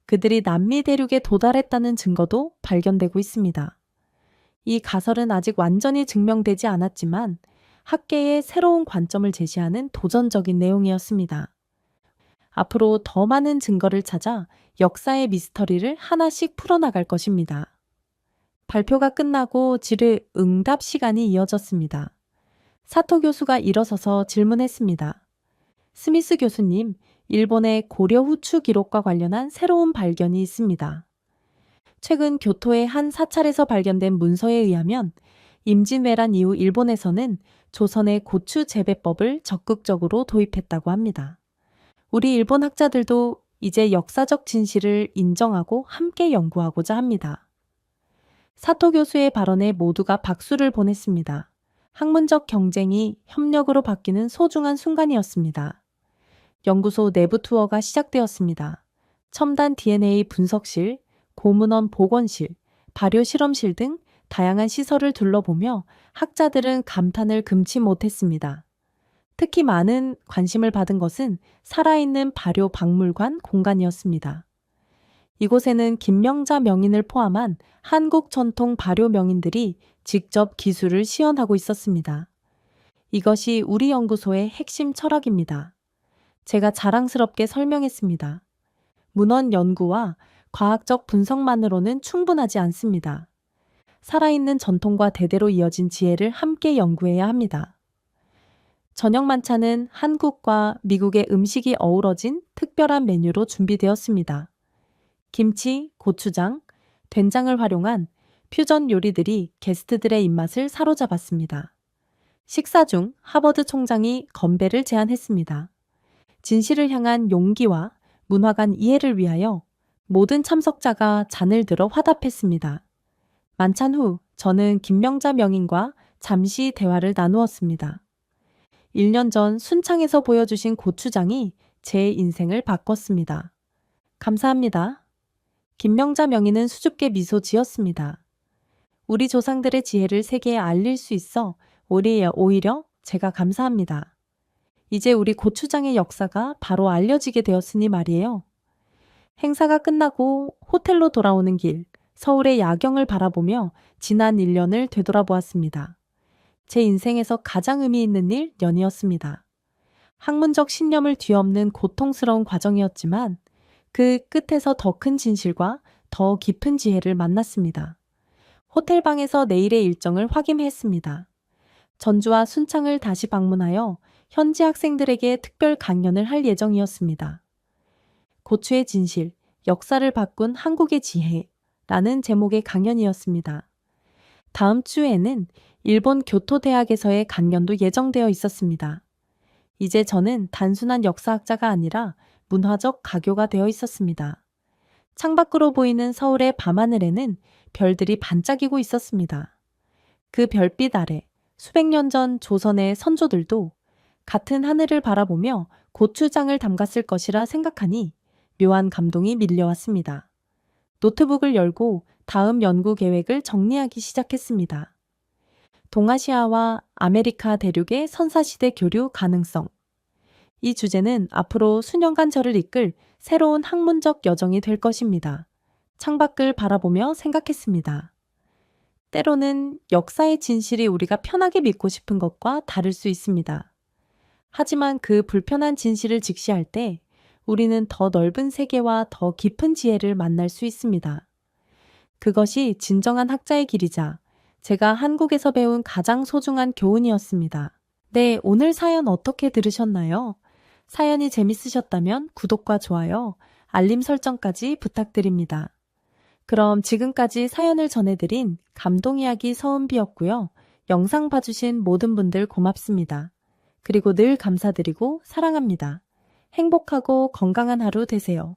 그들이 남미 대륙에 도달했다는 증거도 발견되고 있습니다. 이 가설은 아직 완전히 증명되지 않았지만 학계의 새로운 관점을 제시하는 도전적인 내용이었습니다. 앞으로 더 많은 증거를 찾아 역사의 미스터리를 하나씩 풀어나갈 것입니다. 발표가 끝나고 질의응답 시간이 이어졌습니다. 사토 교수가 일어서서 질문했습니다. 스미스 교수님, 일본의 고려 후추 기록과 관련한 새로운 발견이 있습니다. 최근 교토의 한 사찰에서 발견된 문서에 의하면 임진왜란 이후 일본에서는 조선의 고추 재배법을 적극적으로 도입했다고 합니다. 우리 일본 학자들도 이제 역사적 진실을 인정하고 함께 연구하고자 합니다. 사토 교수의 발언에 모두가 박수를 보냈습니다. 학문적 경쟁이 협력으로 바뀌는 소중한 순간이었습니다. 연구소 내부 투어가 시작되었습니다. 첨단 DNA 분석실, 고문원 복원실, 발효 실험실 등 다양한 시설을 둘러보며 학자들은 감탄을 금치 못했습니다. 특히 많은 관심을 받은 것은 살아있는 발효 박물관 공간이었습니다. 이곳에는 김명자 명인을 포함한 한국 전통 발효 명인들이 직접 기술을 시연하고 있었습니다. 이것이 우리 연구소의 핵심 철학입니다. 제가 자랑스럽게 설명했습니다. 문헌 연구와 과학적 분석만으로는 충분하지 않습니다. 살아있는 전통과 대대로 이어진 지혜를 함께 연구해야 합니다. 저녁 만찬은 한국과 미국의 음식이 어우러진 특별한 메뉴로 준비되었습니다. 김치, 고추장, 된장을 활용한 퓨전 요리들이 게스트들의 입맛을 사로잡았습니다. 식사 중 하버드 총장이 건배를 제안했습니다. 진실을 향한 용기와 문화 간 이해를 위하여 모든 참석자가 잔을 들어 화답했습니다. 만찬 후 저는 김명자 명인과 잠시 대화를 나누었습니다. 1년 전 순창에서 보여주신 고추장이 제 인생을 바꿨습니다. 감사합니다. 김명자 명인은 수줍게 미소 지었습니다. 우리 조상들의 지혜를 세계에 알릴 수 있어 오히려 제가 감사합니다. 이제 우리 고추장의 역사가 바로 알려지게 되었으니 말이에요. 행사가 끝나고 호텔로 돌아오는 길, 서울의 야경을 바라보며 지난 1년을 되돌아보았습니다. 제 인생에서 가장 의미 있는 일 연이었습니다. 학문적 신념을 뒤엎는 고통스러운 과정이었지만 그 끝에서 더 큰 진실과 더 깊은 지혜를 만났습니다. 호텔방에서 내일의 일정을 확인했습니다. 전주와 순창을 다시 방문하여 현지 학생들에게 특별 강연을 할 예정이었습니다. 고추의 진실, 역사를 바꾼 한국의 지혜라는 제목의 강연이었습니다. 다음 주에는 일본 교토대학에서의 강연도 예정되어 있었습니다. 이제 저는 단순한 역사학자가 아니라 문화적 가교가 되어 있었습니다. 창밖으로 보이는 서울의 밤하늘에는 별들이 반짝이고 있었습니다. 그 별빛 아래 수백 년 전 조선의 선조들도 같은 하늘을 바라보며 고추장을 담갔을 것이라 생각하니 묘한 감동이 밀려왔습니다. 노트북을 열고 다음 연구 계획을 정리하기 시작했습니다. 동아시아와 아메리카 대륙의 선사시대 교류 가능성. 이 주제는 앞으로 수년간 저를 이끌 새로운 학문적 여정이 될 것입니다. 창밖을 바라보며 생각했습니다. 때로는 역사의 진실이 우리가 편하게 믿고 싶은 것과 다를 수 있습니다. 하지만 그 불편한 진실을 직시할 때 우리는 더 넓은 세계와 더 깊은 지혜를 만날 수 있습니다. 그것이 진정한 학자의 길이자 제가 한국에서 배운 가장 소중한 교훈이었습니다. 네, 오늘 사연 어떻게 들으셨나요? 사연이 재밌으셨다면 구독과 좋아요, 알림 설정까지 부탁드립니다. 그럼 지금까지 사연을 전해드린 감동이야기 서은비였고요. 영상 봐주신 모든 분들 고맙습니다. 그리고 늘 감사드리고 사랑합니다. 행복하고 건강한 하루 되세요.